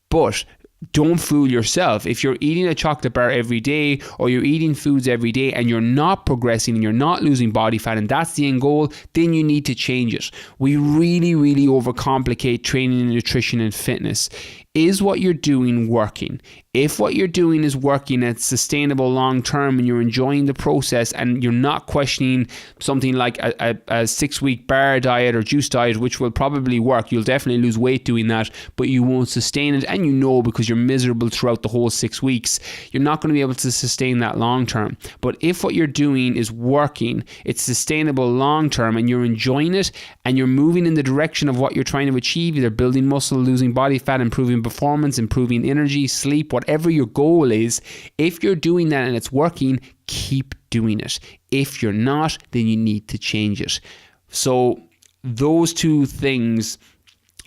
But don't fool yourself. If you're eating a chocolate bar every day, or you're eating foods every day and you're not progressing and you're not losing body fat, and that's the end goal, then you need to change it. We really, really overcomplicate training and nutrition and fitness. Is what you're doing working? If what you're doing is working, it's sustainable long term, and you're enjoying the process, and you're not questioning something like a 6-week bar diet or juice diet, which will probably work. You'll definitely lose weight doing that, but you won't sustain it. And because you're miserable throughout the whole 6 weeks, you're not going to be able to sustain that long term. But if what you're doing is working, it's sustainable long term, and you're enjoying it, and you're moving in the direction of what you're trying to achieve, either building muscle, losing body fat, improving performance, improving energy, sleep, whatever your goal is, if you're doing that and it's working, keep doing it. If you're not, then you need to change it. So those two things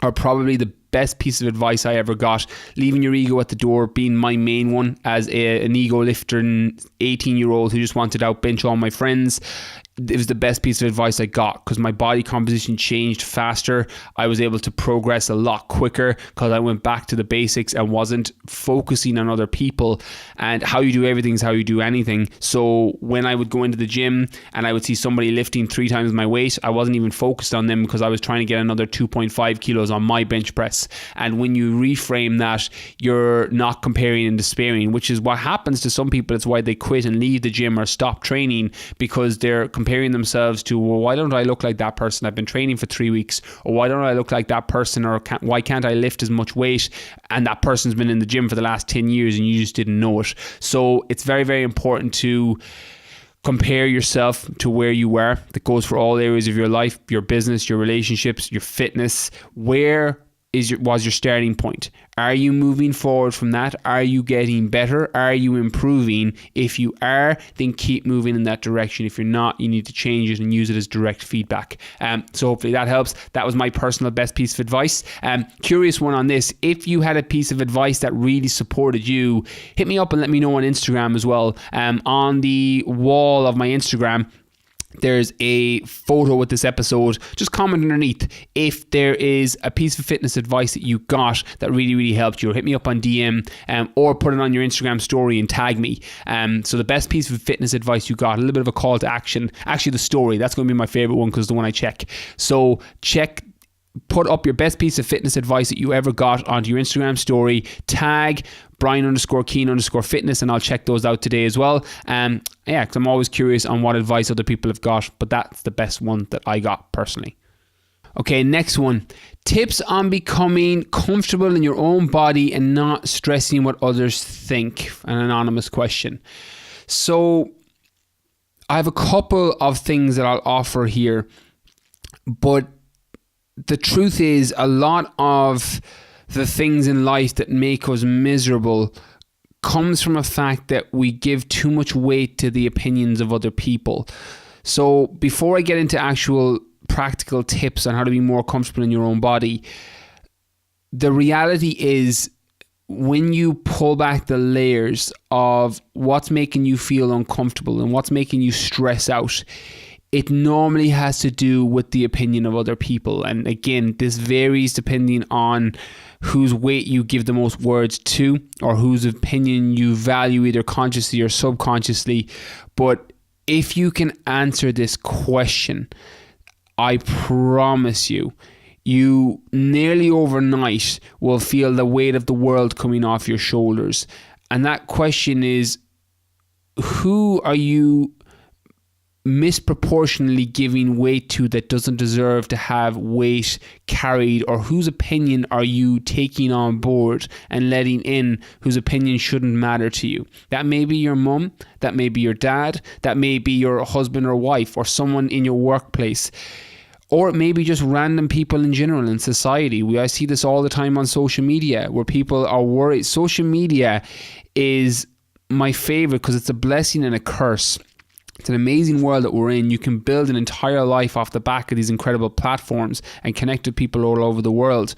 are probably the best piece of advice I ever got. Leaving your ego at the door being my main one as an ego lifter 18-year-old who just wanted to outbench all my friends. It was the best piece of advice I got, because my body composition changed faster. I was able to progress a lot quicker because I went back to the basics and wasn't focusing on other people. And how you do everything is how you do anything. So when I would go into the gym and I would see somebody lifting 3 times my weight, I wasn't even focused on them because I was trying to get another 2.5 kilos on my bench press. And when you reframe that, you're not comparing and despairing, which is what happens to some people. It's why they quit and leave the gym or stop training, because they're comparing themselves to, well, why don't I look like that person? I've been training for 3 weeks. Or why don't I look like that person? Or why can't I lift as much weight? And that person's been in the gym for the last 10 years and you just didn't know it. So it's very, very important to compare yourself to where you were. That goes for all areas of your life, your business, your relationships, your fitness. Where was your starting point? Are you moving forward from that? Are you getting better? Are you improving? If you are, then keep moving in that direction. If you're not, you need to change it and use it as direct feedback. So hopefully that helps. That was my personal best piece of advice. Curious one on this. If you had a piece of advice that really supported you, hit me up and let me know on Instagram as well. On the wall of my Instagram, there's a photo with this episode. Just comment underneath if there is a piece of fitness advice that you got that really, really helped you. Or hit me up on DM or put it on your Instagram story and tag me. So the best piece of fitness advice you got, a little bit of a call to action. Actually, the story, that's going to be my favorite one because it's the one I check. So put up your best piece of fitness advice that you ever got onto your Instagram story. Tag Brian_Keane_fitness, and I'll check those out today as well. Because I'm always curious on what advice other people have got, but that's the best one that I got personally. Okay, next one. Tips on becoming comfortable in your own body and not stressing what others think. An anonymous question. So I have a couple of things that I'll offer here, but the truth is, a lot of the things in life that make us miserable comes from a fact that we give too much weight to the opinions of other people. So before I get into actual practical tips on how to be more comfortable in your own body, the reality is, when you pull back the layers of what's making you feel uncomfortable and what's making you stress out, it normally has to do with the opinion of other people. And again, this varies depending on whose weight you give the most words to, or whose opinion you value either consciously or subconsciously. But if you can answer this question, I promise you, you nearly overnight will feel the weight of the world coming off your shoulders. And that question is, who are you misproportionately giving weight to that doesn't deserve to have weight carried? Or whose opinion are you taking on board and letting in, whose opinion shouldn't matter to you? That may be your mum, that may be your dad, that may be your husband or wife, or someone in your workplace. Or it may be just random people in general in society. I see this all the time on social media where people are worried. Social media is my favorite because it's a blessing and a curse. It's an amazing world that we're in. You can build an entire life off the back of these incredible platforms and connect with people all over the world.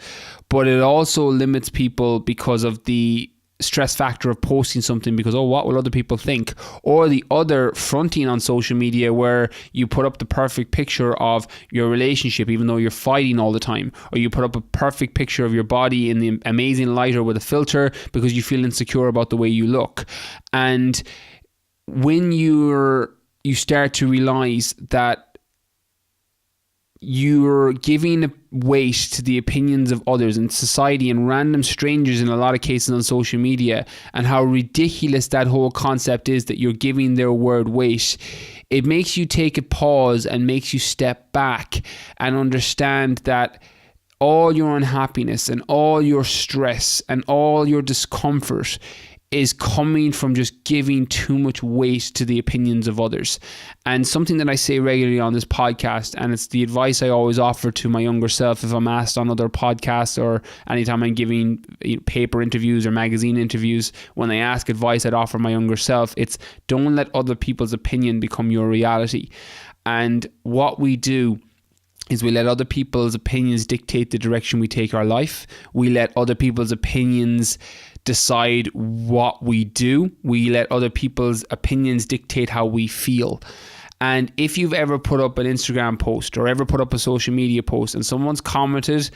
But it also limits people because of the stress factor of posting something because, what will other people think? Or the other fronting on social media where you put up the perfect picture of your relationship even though you're fighting all the time. Or you put up a perfect picture of your body in the amazing light or with a filter because you feel insecure about the way you look. And when you start to realize that you're giving weight to the opinions of others in society and random strangers in a lot of cases on social media, and how ridiculous that whole concept is that you're giving their word weight, it makes you take a pause and makes you step back and understand that all your unhappiness and all your stress and all your discomfort is coming from just giving too much weight to the opinions of others. And something that I say regularly on this podcast, and it's the advice I always offer to my younger self if I'm asked on other podcasts or anytime I'm giving paper interviews or magazine interviews, when they ask advice I'd offer my younger self, it's don't let other people's opinion become your reality. And what we do is we let other people's opinions dictate the direction we take our life. We let other people's opinions decide what we do. We let other people's opinions dictate how we feel. And if you've ever put up an Instagram post or ever put up a social media post and someone's commented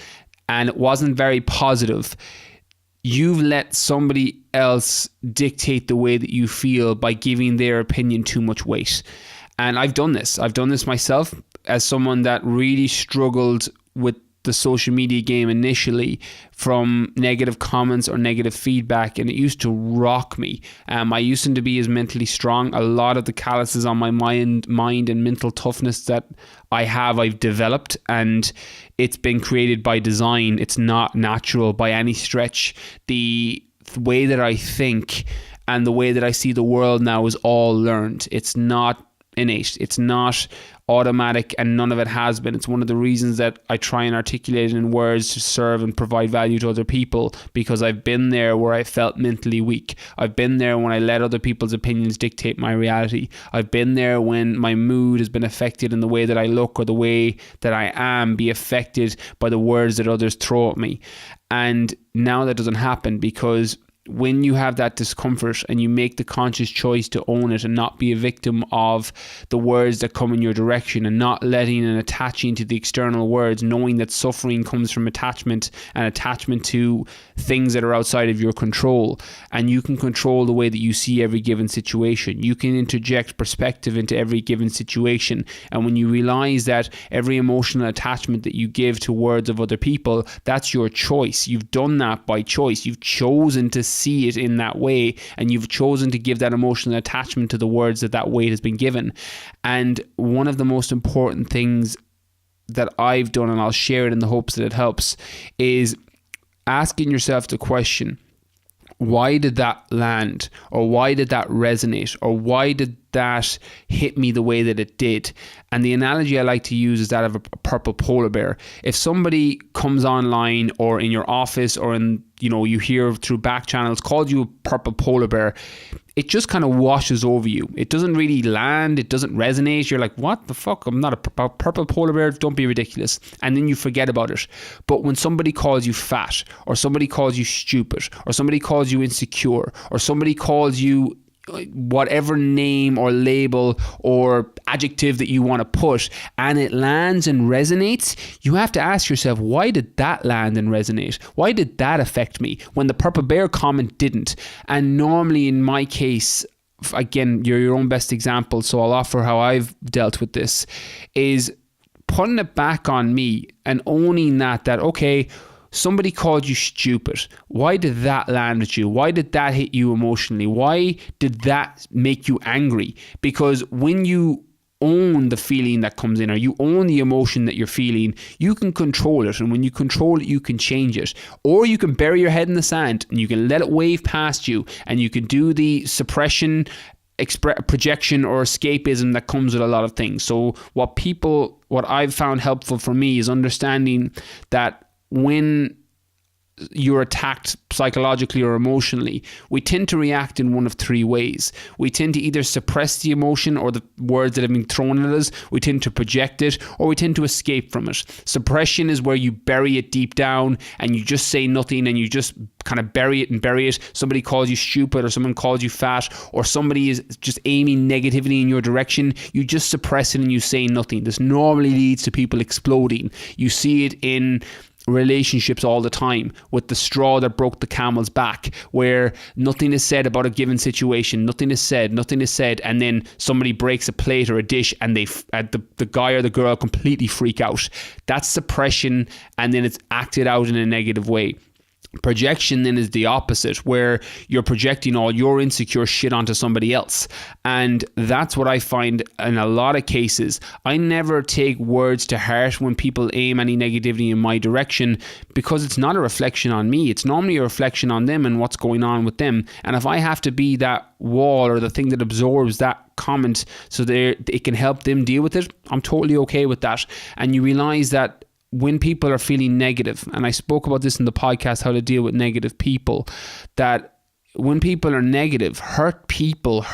and it wasn't very positive, you've let somebody else dictate the way that you feel by giving their opinion too much weight. And I've done this. I've done this myself as someone that really struggled with the social media game initially from negative comments or negative feedback, and it used to rock me. I used to be as mentally strong. A lot of the calluses on my mind and mental toughness that I've developed, and it's been created by design. It's not natural by any stretch. The way that I think and the way that I see the world now is all learned. It's not innate. It's not automatic, and none of it has been. It's one of the reasons that I try and articulate it in words to serve and provide value to other people, because I've been there where I felt mentally weak. I've been there when I let other people's opinions dictate my reality. I've been there when my mood has been affected in the way that I look or the way that I am be affected by the words that others throw at me. And now that doesn't happen, because when you have that discomfort and you make the conscious choice to own it and not be a victim of the words that come in your direction, and not letting and attaching to the external words, knowing that suffering comes from attachment and attachment to things that are outside of your control, and you can control the way that you see every given situation. You can interject perspective into every given situation, and when you realize that every emotional attachment that you give to words of other people, that's your choice. You've done that by choice. You've chosen to see it in that way, and you've chosen to give that emotional attachment to the words that weight has been given. And one of the most important things that I've done, and I'll share it in the hopes that it helps, is asking yourself the question, why did that land? Or why did that resonate? Or why did that hit me the way that it did? And the analogy I like to use is that of a purple polar bear. If somebody comes online or in your office or in, you hear through back channels, called you a purple polar bear, it just kind of washes over you. It doesn't really land. It doesn't resonate. You're like, what the fuck? I'm not a purple polar bear. Don't be ridiculous. And then you forget about it. But when somebody calls you fat, or somebody calls you stupid, or somebody calls you insecure, or somebody calls you whatever name or label or adjective that you want to put, and it lands and resonates, you have to ask yourself, why did that land and resonate? Why did that affect me when the purple bear comment didn't? And normally in my case, again, you're your own best example, so I'll offer how I've dealt with this, is putting it back on me and owning that okay, somebody called you stupid. Why did that land with you? Why did that hit you emotionally? Why did that make you angry? Because when you own the feeling that comes in, or you own the emotion that you're feeling, you can control it. And when you control it, you can change it. Or you can bury your head in the sand and you can let it wave past you, and you can do the suppression, projection or escapism that comes with a lot of things. So what I've found helpful for me is understanding that when you're attacked psychologically or emotionally, we tend to react in one of three ways. We tend to either suppress the emotion or the words that have been thrown at us, we tend to project it, or we tend to escape from it. Suppression is where you bury it deep down and you just say nothing, and you just kind of bury it. Somebody calls you stupid, or someone calls you fat, or somebody is just aiming negativity in your direction, you just suppress it and you say nothing. This normally leads to people exploding. You see it in relationships all the time with the straw that broke the camel's back, where nothing is said about a given situation, nothing is said, and then somebody breaks a plate or a dish and the guy or the girl completely freak out. That's suppression, and then it's acted out in a negative way. Projection then is the opposite, where you're projecting all your insecure shit onto somebody else. And that's what I find in a lot of cases. I never take words to heart when people aim any negativity in my direction, because it's not a reflection on me. It's normally a reflection on them and what's going on with them. And if I have to be that wall or the thing that absorbs that comment so that it can help them deal with it, I'm totally okay with that. And you realize that when people are feeling negative, and I spoke about this in the podcast, how to deal with negative people, that when people are negative, hurt people,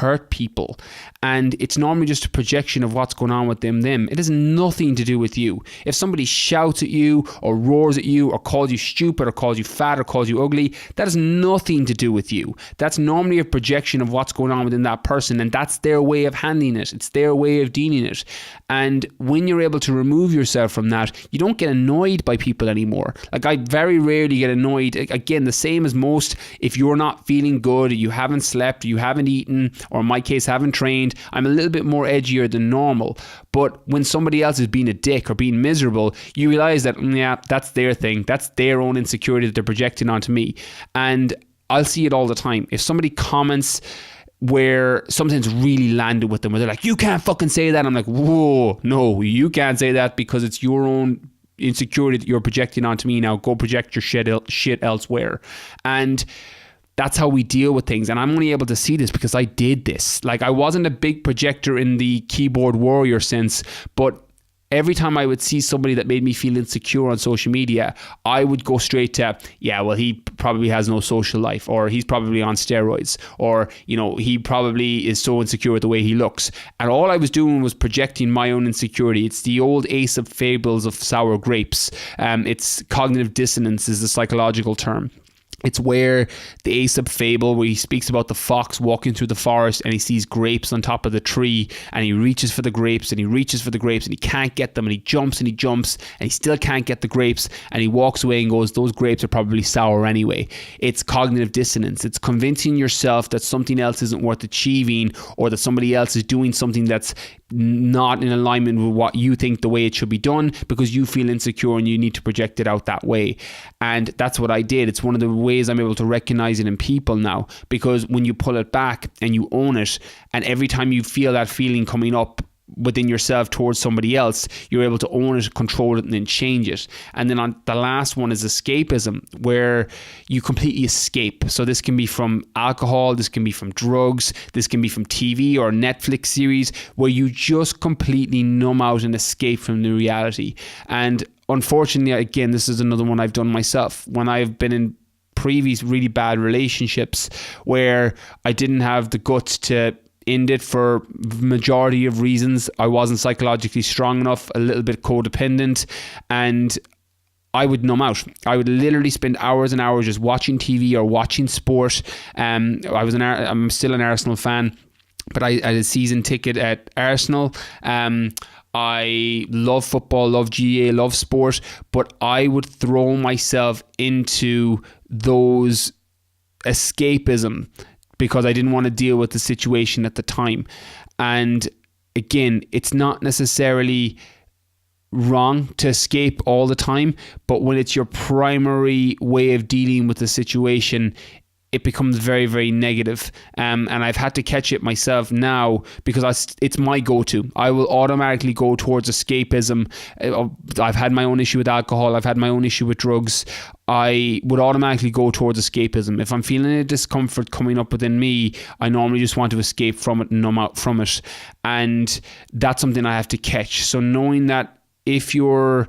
and it's normally just a projection of what's going on with them. It has nothing to do with you. If somebody shouts at you or roars at you or calls you stupid or calls you fat or calls you ugly, that has nothing to do with you. That's normally a projection of what's going on within that person, and that's their way of handling it. It's their way of dealing it. And when you're able to remove yourself from that, you don't get annoyed by people anymore. Like, I very rarely get annoyed. Again, the same as most. If you're not feeling good, or you haven't slept, or you haven't eaten, or in my case haven't trained, I'm a little bit more edgier than normal. But when somebody else is being a dick or being miserable, you realize that, yeah, that's their thing. That's their own insecurity that they're projecting onto me. And I'll see it all the time. If somebody comments where something's really landed with them, where they're like, you can't fucking say that, I'm like, whoa, no, you can't say that, because it's your own insecurity that you're projecting onto me. Now go project your shit elsewhere. And that's how we deal with things. And I'm only able to see this because I did this. Like, I wasn't a big projector in the keyboard warrior sense, but every time I would see somebody that made me feel insecure on social media, I would go straight to, yeah, well, he probably has no social life, or he's probably on steroids, or, you know, he probably is so insecure with the way he looks. And all I was doing was projecting my own insecurity. It's the old Aesop fables of sour grapes. It's cognitive dissonance is the psychological term. It's where the Aesop fable, where he speaks about the fox walking through the forest and he sees grapes on top of the tree, and he reaches for the grapes and he reaches for the grapes and he can't get them, and he jumps and he still can't get the grapes, and he walks away and goes, those grapes are probably sour anyway. It's cognitive dissonance. It's convincing yourself that something else isn't worth achieving, or that somebody else is doing something that's not in alignment with what you think the way it should be done, because you feel insecure and you need to project it out that way. And that's what I did. It's one of the ways I'm able to recognize it in people now, because when you pull it back and you own it, and every time you feel that feeling coming up within yourself towards somebody else, you're able to own it, control it, and then change it. And then on the last one is escapism, where you completely escape. So this can be from alcohol, this can be from drugs, this can be from TV or Netflix series, where you just completely numb out and escape from the reality. And unfortunately, again, this is another one I've done myself. When I've been in previous really bad relationships where I didn't have the guts to end it for majority of reasons. I wasn't psychologically strong enough, a little bit codependent, and I would numb out. I would literally spend hours and hours just watching TV or watching sport. I'm still an Arsenal fan, but I had a season ticket at Arsenal. I love football, love GA, love sport, but I would throw myself into those escapism because I didn't want to deal with the situation at the time. And again, it's not necessarily wrong to escape all the time, but when it's your primary way of dealing with the situation, it becomes very, very negative. And I've had to catch it myself now, because it's my go-to. I will automatically go towards escapism. I've had my own issue with alcohol. I've had my own issue with drugs. I would automatically go towards escapism. If I'm feeling a discomfort coming up within me, I normally just want to escape from it and numb out from it. And that's something I have to catch. So knowing that if you're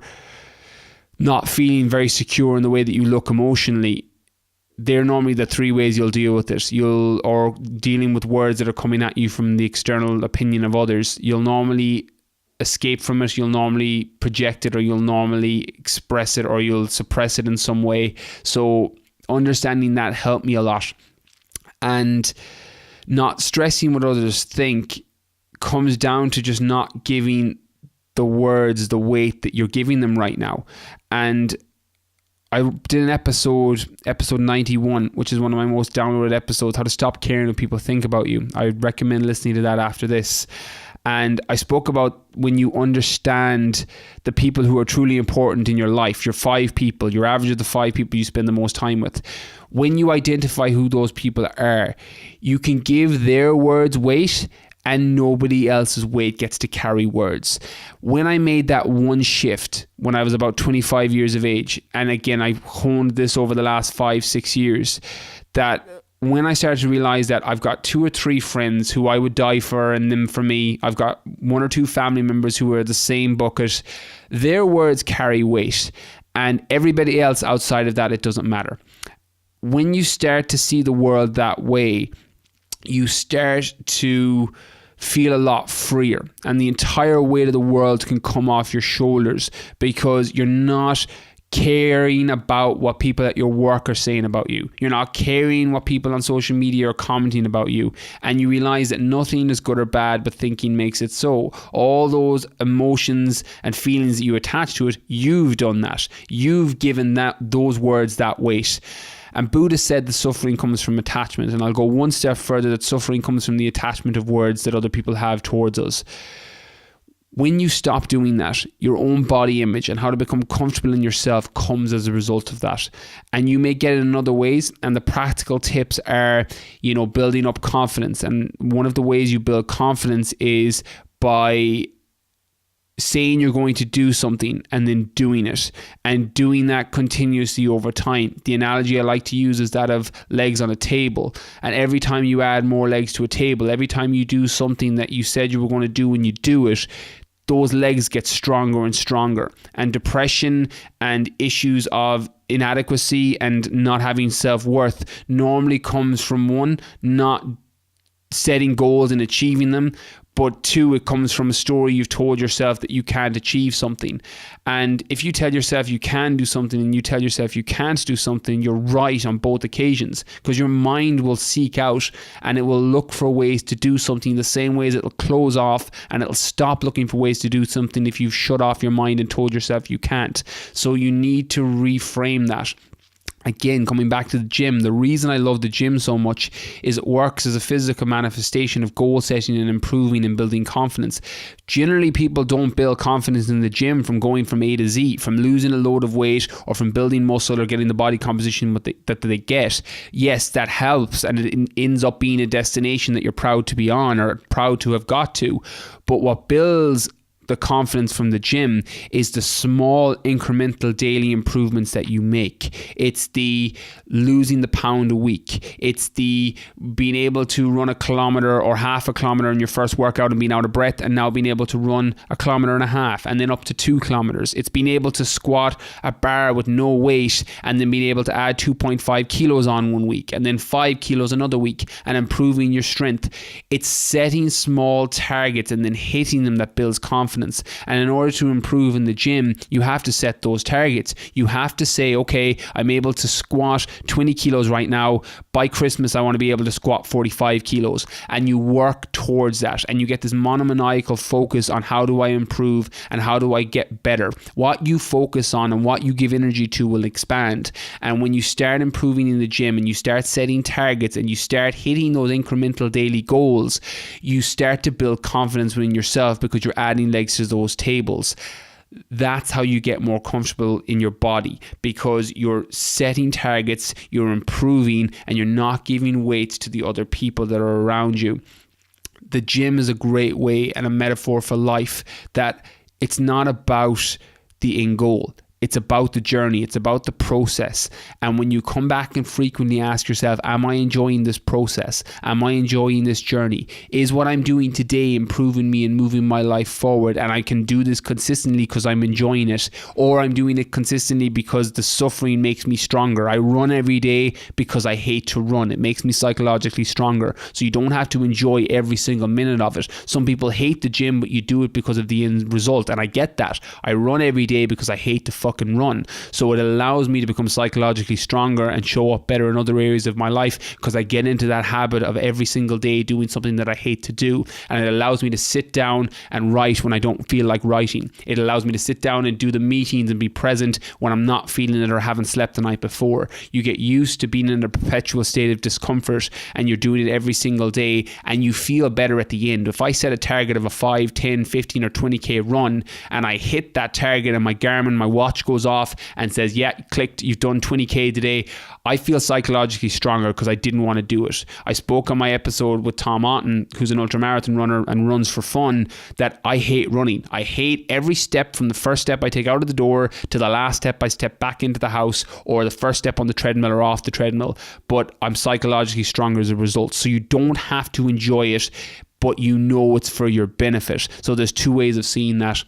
not feeling very secure in the way that you look emotionally, they're normally the three ways you'll deal with it. Or dealing with words that are coming at you from the external opinion of others. You'll normally escape from it, you'll normally project it, or you'll normally express it, or you'll suppress it in some way. So understanding that helped me a lot. And not stressing what others think comes down to just not giving the words the weight that you're giving them right now. And I did an episode 91, which is one of my most downloaded episodes, how to stop caring what people think about you. I would recommend listening to that after this. And I spoke about when you understand the people who are truly important in your life, your 5 people, your average of the 5 people you spend the most time with. When you identify who those people are, you can give their words weight and nobody else's weight gets to carry words. When I made that one shift when I was about 25 years of age, and again, I honed this over the last 5-6 years, that when I started to realize that I've got 2 or 3 friends who I would die for and them for me, I've got 1 or 2 family members who are the same bucket, their words carry weight, and everybody else outside of that, it doesn't matter. When you start to see the world that way, you start to feel a lot freer, and the entire weight of the world can come off your shoulders because you're not caring about what people at your work are saying about you. You're not caring what people on social media are commenting about you, and you realize that nothing is good or bad, but thinking makes it so. All those emotions and feelings that you attach to it, you've done that. You've given those words that weight. And Buddha said the suffering comes from attachment, and I'll go one step further, that suffering comes from the attachment of words that other people have towards us. When you stop doing that, your own body image and how to become comfortable in yourself comes as a result of that. And you may get it in other ways, and the practical tips are, building up confidence. And one of the ways you build confidence is by saying you're going to do something and then doing it, and doing that continuously over time. The analogy I like to use is that of legs on a table, and every time you add more legs to a table, every time you do something that you said you were going to do when you do it, those legs get stronger and stronger. And depression and issues of inadequacy and not having self-worth normally comes from, 1, not setting goals and achieving them, but 2, it comes from a story you've told yourself that you can't achieve something. And if you tell yourself you can do something and you tell yourself you can't do something, you're right on both occasions, because your mind will seek out and it will look for ways to do something the same ways it'll close off and it'll stop looking for ways to do something if you've shut off your mind and told yourself you can't. So you need to reframe that. Again, coming back to the gym, the reason I love the gym so much is it works as a physical manifestation of goal setting and improving and building confidence. Generally, people don't build confidence in the gym from going from A to Z, from losing a load of weight or from building muscle or getting the body composition that they get. Yes, that helps, and it ends up being a destination that you're proud to be on or proud to have got to. But what builds the confidence from the gym is the small incremental daily improvements that you make. It's the losing the pound a week. It's the being able to run a kilometer or half a kilometer in your first workout and being out of breath, and now being able to run a kilometer and a half and then up to 2 kilometers. It's being able to squat a bar with no weight and then being able to add 2.5 kilos on one week and then 5 kilos another week and improving your strength. It's setting small targets and then hitting them that builds confidence. And in order to improve in the gym, you have to set those targets. You have to say, okay, I'm able to squat 20 kilos right now. By Christmas, I want to be able to squat 45 kilos. And you work towards that. And you get this monomaniacal focus on how do I improve and how do I get better. What you focus on and what you give energy to will expand. And when you start improving in the gym and you start setting targets and you start hitting those incremental daily goals, you start to build confidence within yourself because you're adding legs to those tables. That's how you get more comfortable in your body, because you're setting targets, you're improving, and you're not giving weight to the other people that are around you. The gym is a great way and a metaphor for life, that it's not about the end goal. It's about the journey. It's about the process. And when you come back and frequently ask yourself, am I enjoying this process? Am I enjoying this journey? Is what I'm doing today improving me and moving my life forward? And I can do this consistently because I'm enjoying it, or I'm doing it consistently because the suffering makes me stronger. I run every day because I hate to run. It makes me psychologically stronger. So you don't have to enjoy every single minute of it. Some people hate the gym, but you do it because of the end result. And I get that. I run every day because I hate to fucking run. So it allows me to become psychologically stronger and show up better in other areas of my life, because I get into that habit of every single day doing something that I hate to do. And it allows me to sit down and write when I don't feel like writing. It allows me to sit down and do the meetings and be present when I'm not feeling it or haven't slept the night before. You get used to being in a perpetual state of discomfort, and you're doing it every single day, and you feel better at the end. If I set a target of a 5, 10, 15 or 20k run, and I hit that target and my Garmin, my watch goes off and says, yeah, clicked, you've done 20k today, I feel psychologically stronger because I didn't want to do it. I spoke on my episode with Tom Otten, who's an ultramarathon runner and runs for fun, that I hate running. I hate every step, from the first step I take out of the door to the last step I step back into the house, or the first step on the treadmill or off the treadmill. But I'm psychologically stronger as a result. So you don't have to enjoy it, but you know it's for your benefit. So there's two ways of seeing that.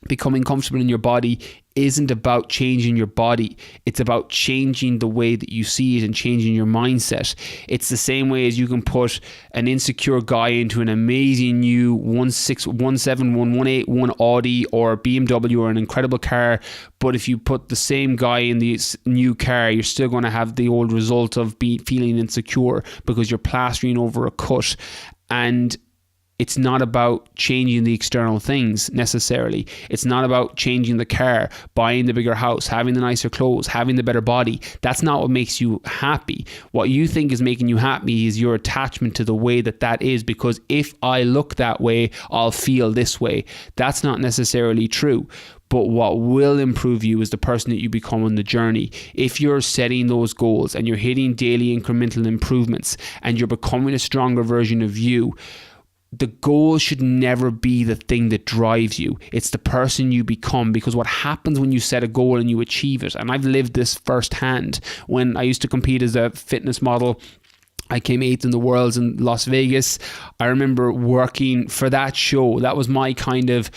Becoming comfortable in your body isn't about changing your body. It's about changing the way that you see it and changing your mindset. It's the same way as you can put an insecure guy into an amazing new 118 Audi or BMW or an incredible car. But if you put the same guy in the new car, you're still going to have the old result of feeling insecure, because you're plastering over a cut. And it's not about changing the external things necessarily. It's not about changing the car, buying the bigger house, having the nicer clothes, having the better body. That's not what makes you happy. What you think is making you happy is your attachment to the way that is, because if I look that way, I'll feel this way. That's not necessarily true. But what will improve you is the person that you become on the journey. If you're setting those goals and you're hitting daily incremental improvements and you're becoming a stronger version of you, the goal should never be the thing that drives you. It's the person you become, because what happens when you set a goal and you achieve it, and I've lived this firsthand. When I used to compete as a fitness model, I came 8th in the world in Las Vegas. I remember working for that show. That was my kind of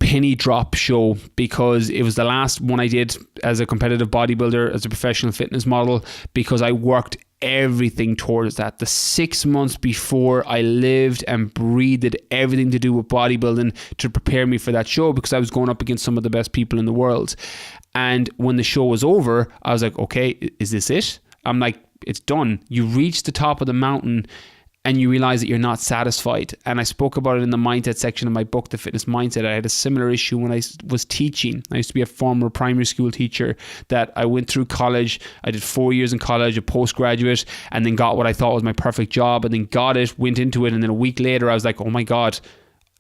penny drop show, because it was the last one I did as a competitive bodybuilder, as a professional fitness model, because I worked everything towards that. The 6 months before, I lived and breathed everything to do with bodybuilding to prepare me for that show, because I was going up against some of the best people in the world. And when the show was over, I was like, okay, is this it? I'm like, it's done. You reach the top of the mountain and you realize that you're not satisfied. And I spoke about it in the mindset section of my book, The Fitness Mindset. I had a similar issue when I was teaching. I used to be a former primary school teacher, that I went through college. I did 4 years in college, a postgraduate, and then got what I thought was my perfect job, and then got it, went into it. And then a week later, I was like, oh my God,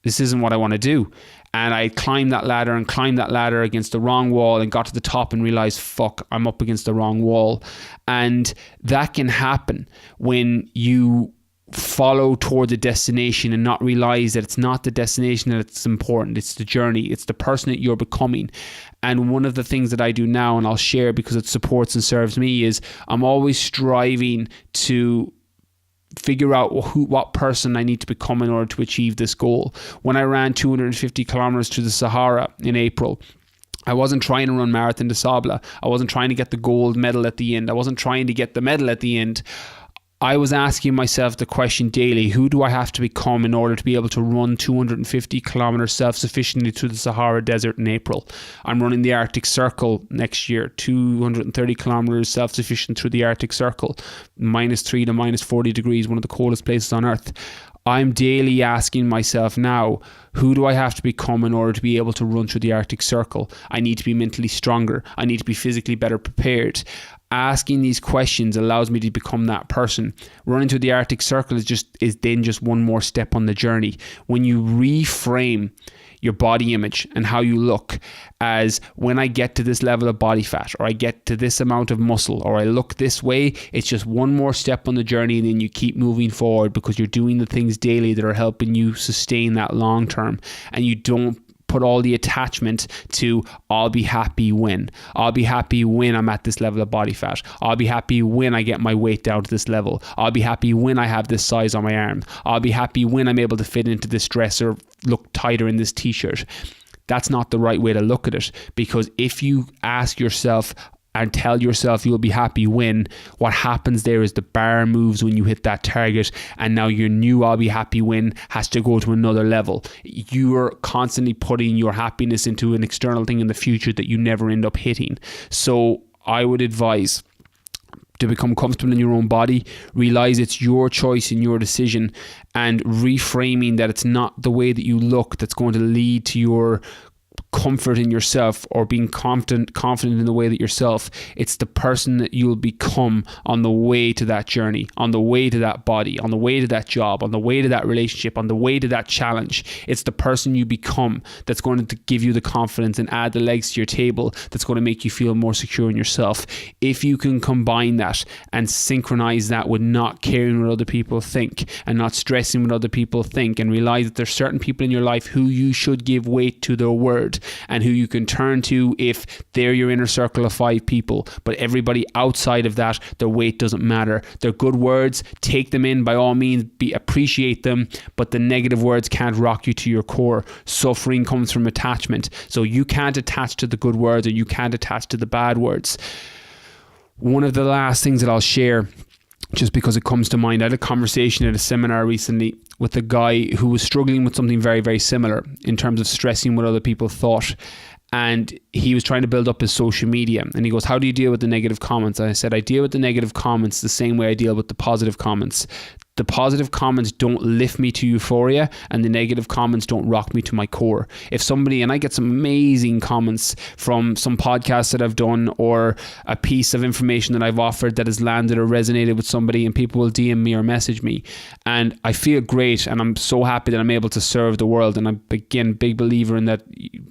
this isn't what I want to do. And I climbed that ladder against the wrong wall and got to the top and realized, fuck, I'm up against the wrong wall. And that can happen when you follow toward the destination and not realize that it's not the destination that's important. It's the journey. It's the person that you're becoming. And one of the things that I do now, and I'll share because it supports and serves me, is I'm always striving to figure out what person I need to become in order to achieve this goal. When I ran 250 kilometers through the Sahara in April, I wasn't trying to run Marathon des Sables. I wasn't trying to get the gold medal at the end. I wasn't trying to get the medal at the end. I was asking myself the question daily, who do I have to become in order to be able to run 250 kilometers self-sufficiently through the Sahara Desert in April? I'm running the Arctic Circle next year, 230 kilometers self-sufficient through the Arctic Circle, -3 to -40 degrees, one of the coldest places on earth. I'm daily asking myself now, who do I have to become in order to be able to run through the Arctic Circle? I need to be mentally stronger. I need to be physically better prepared. Asking these questions allows me to become that person. Running through the Arctic Circle is then just one more step on the journey. When you reframe your body image and how you look as, when I get to this level of body fat, or I get to this amount of muscle, or I look this way, it's just one more step on the journey, and then you keep moving forward because you're doing the things daily that are helping you sustain that long term, and you don't put all the attachment to, I'll be happy when. I'll be happy when I'm at this level of body fat. I'll be happy when I get my weight down to this level. I'll be happy when I have this size on my arm. I'll be happy when I'm able to fit into this dress or look tighter in this t-shirt. That's not the right way to look at it, because if you ask yourself and tell yourself you'll be happy when, what happens there is the bar moves when you hit that target, and now your new I'll be happy when has to go to another level. You are constantly putting your happiness into an external thing in the future that you never end up hitting. So I would advise to become comfortable in your own body, realize it's your choice and your decision, and reframing that it's not the way that you look that's going to lead to your comfort in yourself or being confident in the way that yourself. It's the person that you'll become on the way to that journey, on the way to that body, on the way to that job, on the way to that relationship, on the way to that challenge. It's the person you become that's going to give you the confidence and add the legs to your table, that's going to make you feel more secure in yourself. If you can combine that and synchronize that with not caring what other people think and not stressing what other people think, and realize that there's certain people in your life who you should give weight to their word and who you can turn to if they're your inner circle of 5 people, but everybody outside of that, their weight doesn't matter. They're good words, take them in by all means, appreciate them, but the negative words can't rock you to your core. Suffering comes from attachment, so you can't attach to the good words and you can't attach to the bad words. One of the last things that I'll share, just because it comes to mind, I had a conversation at a seminar recently with a guy who was struggling with something very, very similar in terms of stressing what other people thought. And he was trying to build up his social media. And he goes, how do you deal with the negative comments? And I said, I deal with the negative comments the same way I deal with the positive comments. The positive comments don't lift me to euphoria, and the negative comments don't rock me to my core. If somebody, and I get some amazing comments from some podcasts that I've done or a piece of information that I've offered that has landed or resonated with somebody, and people will DM me or message me, and I feel great, and I'm so happy that I'm able to serve the world. And I'm, again, big believer in that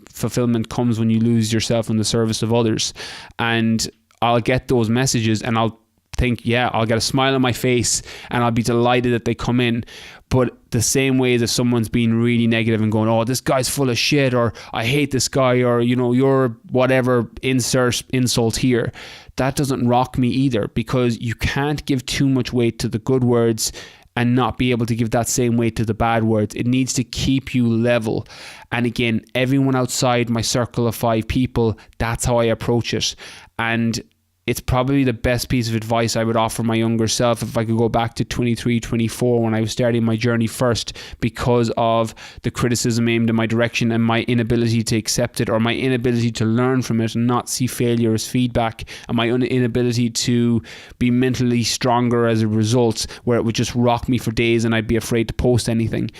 fulfillment comes when you lose yourself in the service of others. And I'll get those messages and I'll think, yeah, I'll get a smile on my face and I'll be delighted that they come in. But the same way as if someone's being really negative and going, oh, this guy's full of shit, or I hate this guy, or, you know, you're whatever, insert insult here, that doesn't rock me either, because you can't give too much weight to the good words and not be able to give that same weight to the bad words. It needs to keep you level. And again, everyone outside my circle of 5 people, that's how I approach it. And it's probably the best piece of advice I would offer my younger self if I could go back to 23, 24 when I was starting my journey first, because of the criticism aimed in my direction and my inability to accept it, or my inability to learn from it and not see failure as feedback, and my inability to be mentally stronger as a result, where it would just rock me for days and I'd be afraid to post anything.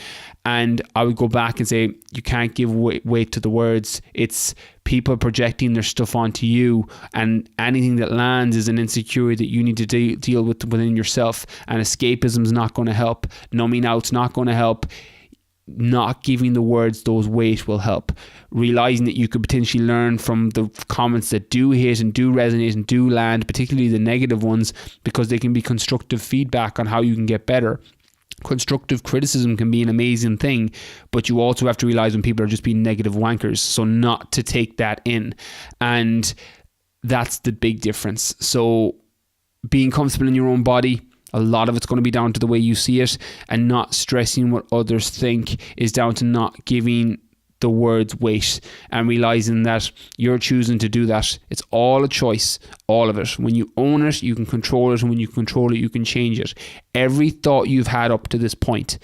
And I would go back and say, you can't give weight to the words. It's people projecting their stuff onto you, and anything that lands is an insecurity that you need to deal with within yourself. And escapism is not going to help. Numbing out's not going to help. Not giving the words those weight will help. Realizing that you could potentially learn from the comments that do hit and do resonate and do land, particularly the negative ones, because they can be constructive feedback on how you can get better. Constructive criticism can be an amazing thing, but you also have to realize when people are just being negative wankers, so not to take that in. And that's the big difference. So being comfortable in your own body, a lot of it's going to be down to the way you see it, and not stressing what others think is down to not giving the words weight, and realizing that you're choosing to do that. It's all a choice, all of it. When you own it, you can control it, and when you control it, you can change it. Every thought you've had up to this point,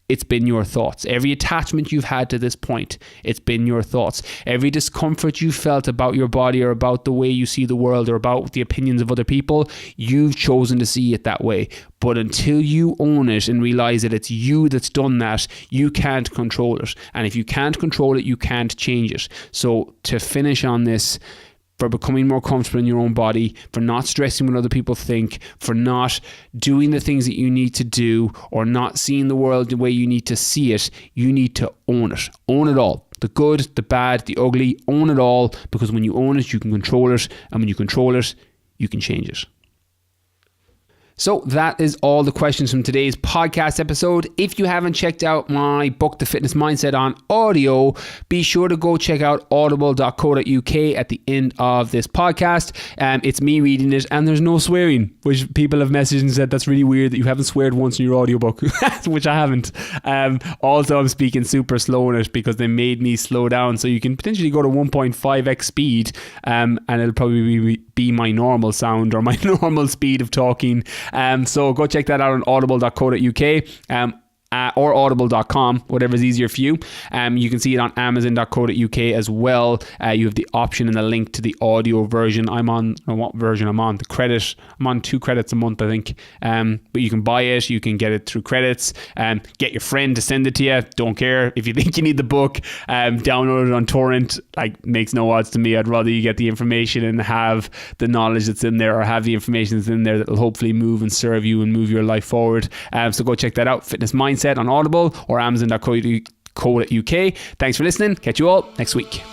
it's been your thoughts. Every attachment you've had to this point, it's been your thoughts. Every discomfort you felt about your body, or about the way you see the world, or about the opinions of other people, you've chosen to see it that way. But until you own it and realize that it's you that's done that, you can't control it. And if you can't control it, you can't change it. So to finish on this, for becoming more comfortable in your own body, for not stressing what other people think, for not doing the things that you need to do, or not seeing the world the way you need to see it, you need to own it. Own it all. The good, the bad, the ugly, own it all, because when you own it, you can control it, and when you control it, you can change it. So that is all the questions from today's podcast episode. If you haven't checked out my book, The Fitness Mindset, on audio, be sure to go check out audible.co.uk at the end of this podcast. It's me reading it, and there's no swearing, which people have messaged and said that's really weird that you haven't sweared once in your audiobook, which I haven't. Also, I'm speaking super slow in it because they made me slow down, so you can potentially go to 1.5x speed, and it'll probably be my normal sound or my normal speed of talking. So go check that out on audible.co.uk. Or audible.com, whatever's easier for you. You can see it on amazon.co.uk as well. You have the option and the link to the audio version. I'm on, what version I'm on? The credit. I'm on 2 credits a month, I think. But you can buy it. You can get it through credits. Get your friend to send it to you. Don't care. If you think you need the book, download it on torrent. Like, makes no odds to me. I'd rather you get the information and have the knowledge that's in there, or have the information that's in there that will hopefully move and serve you and move your life forward. So go check that out. Fitness Mindset on Audible or amazon.co.uk. Thanks for listening. Catch you all next week.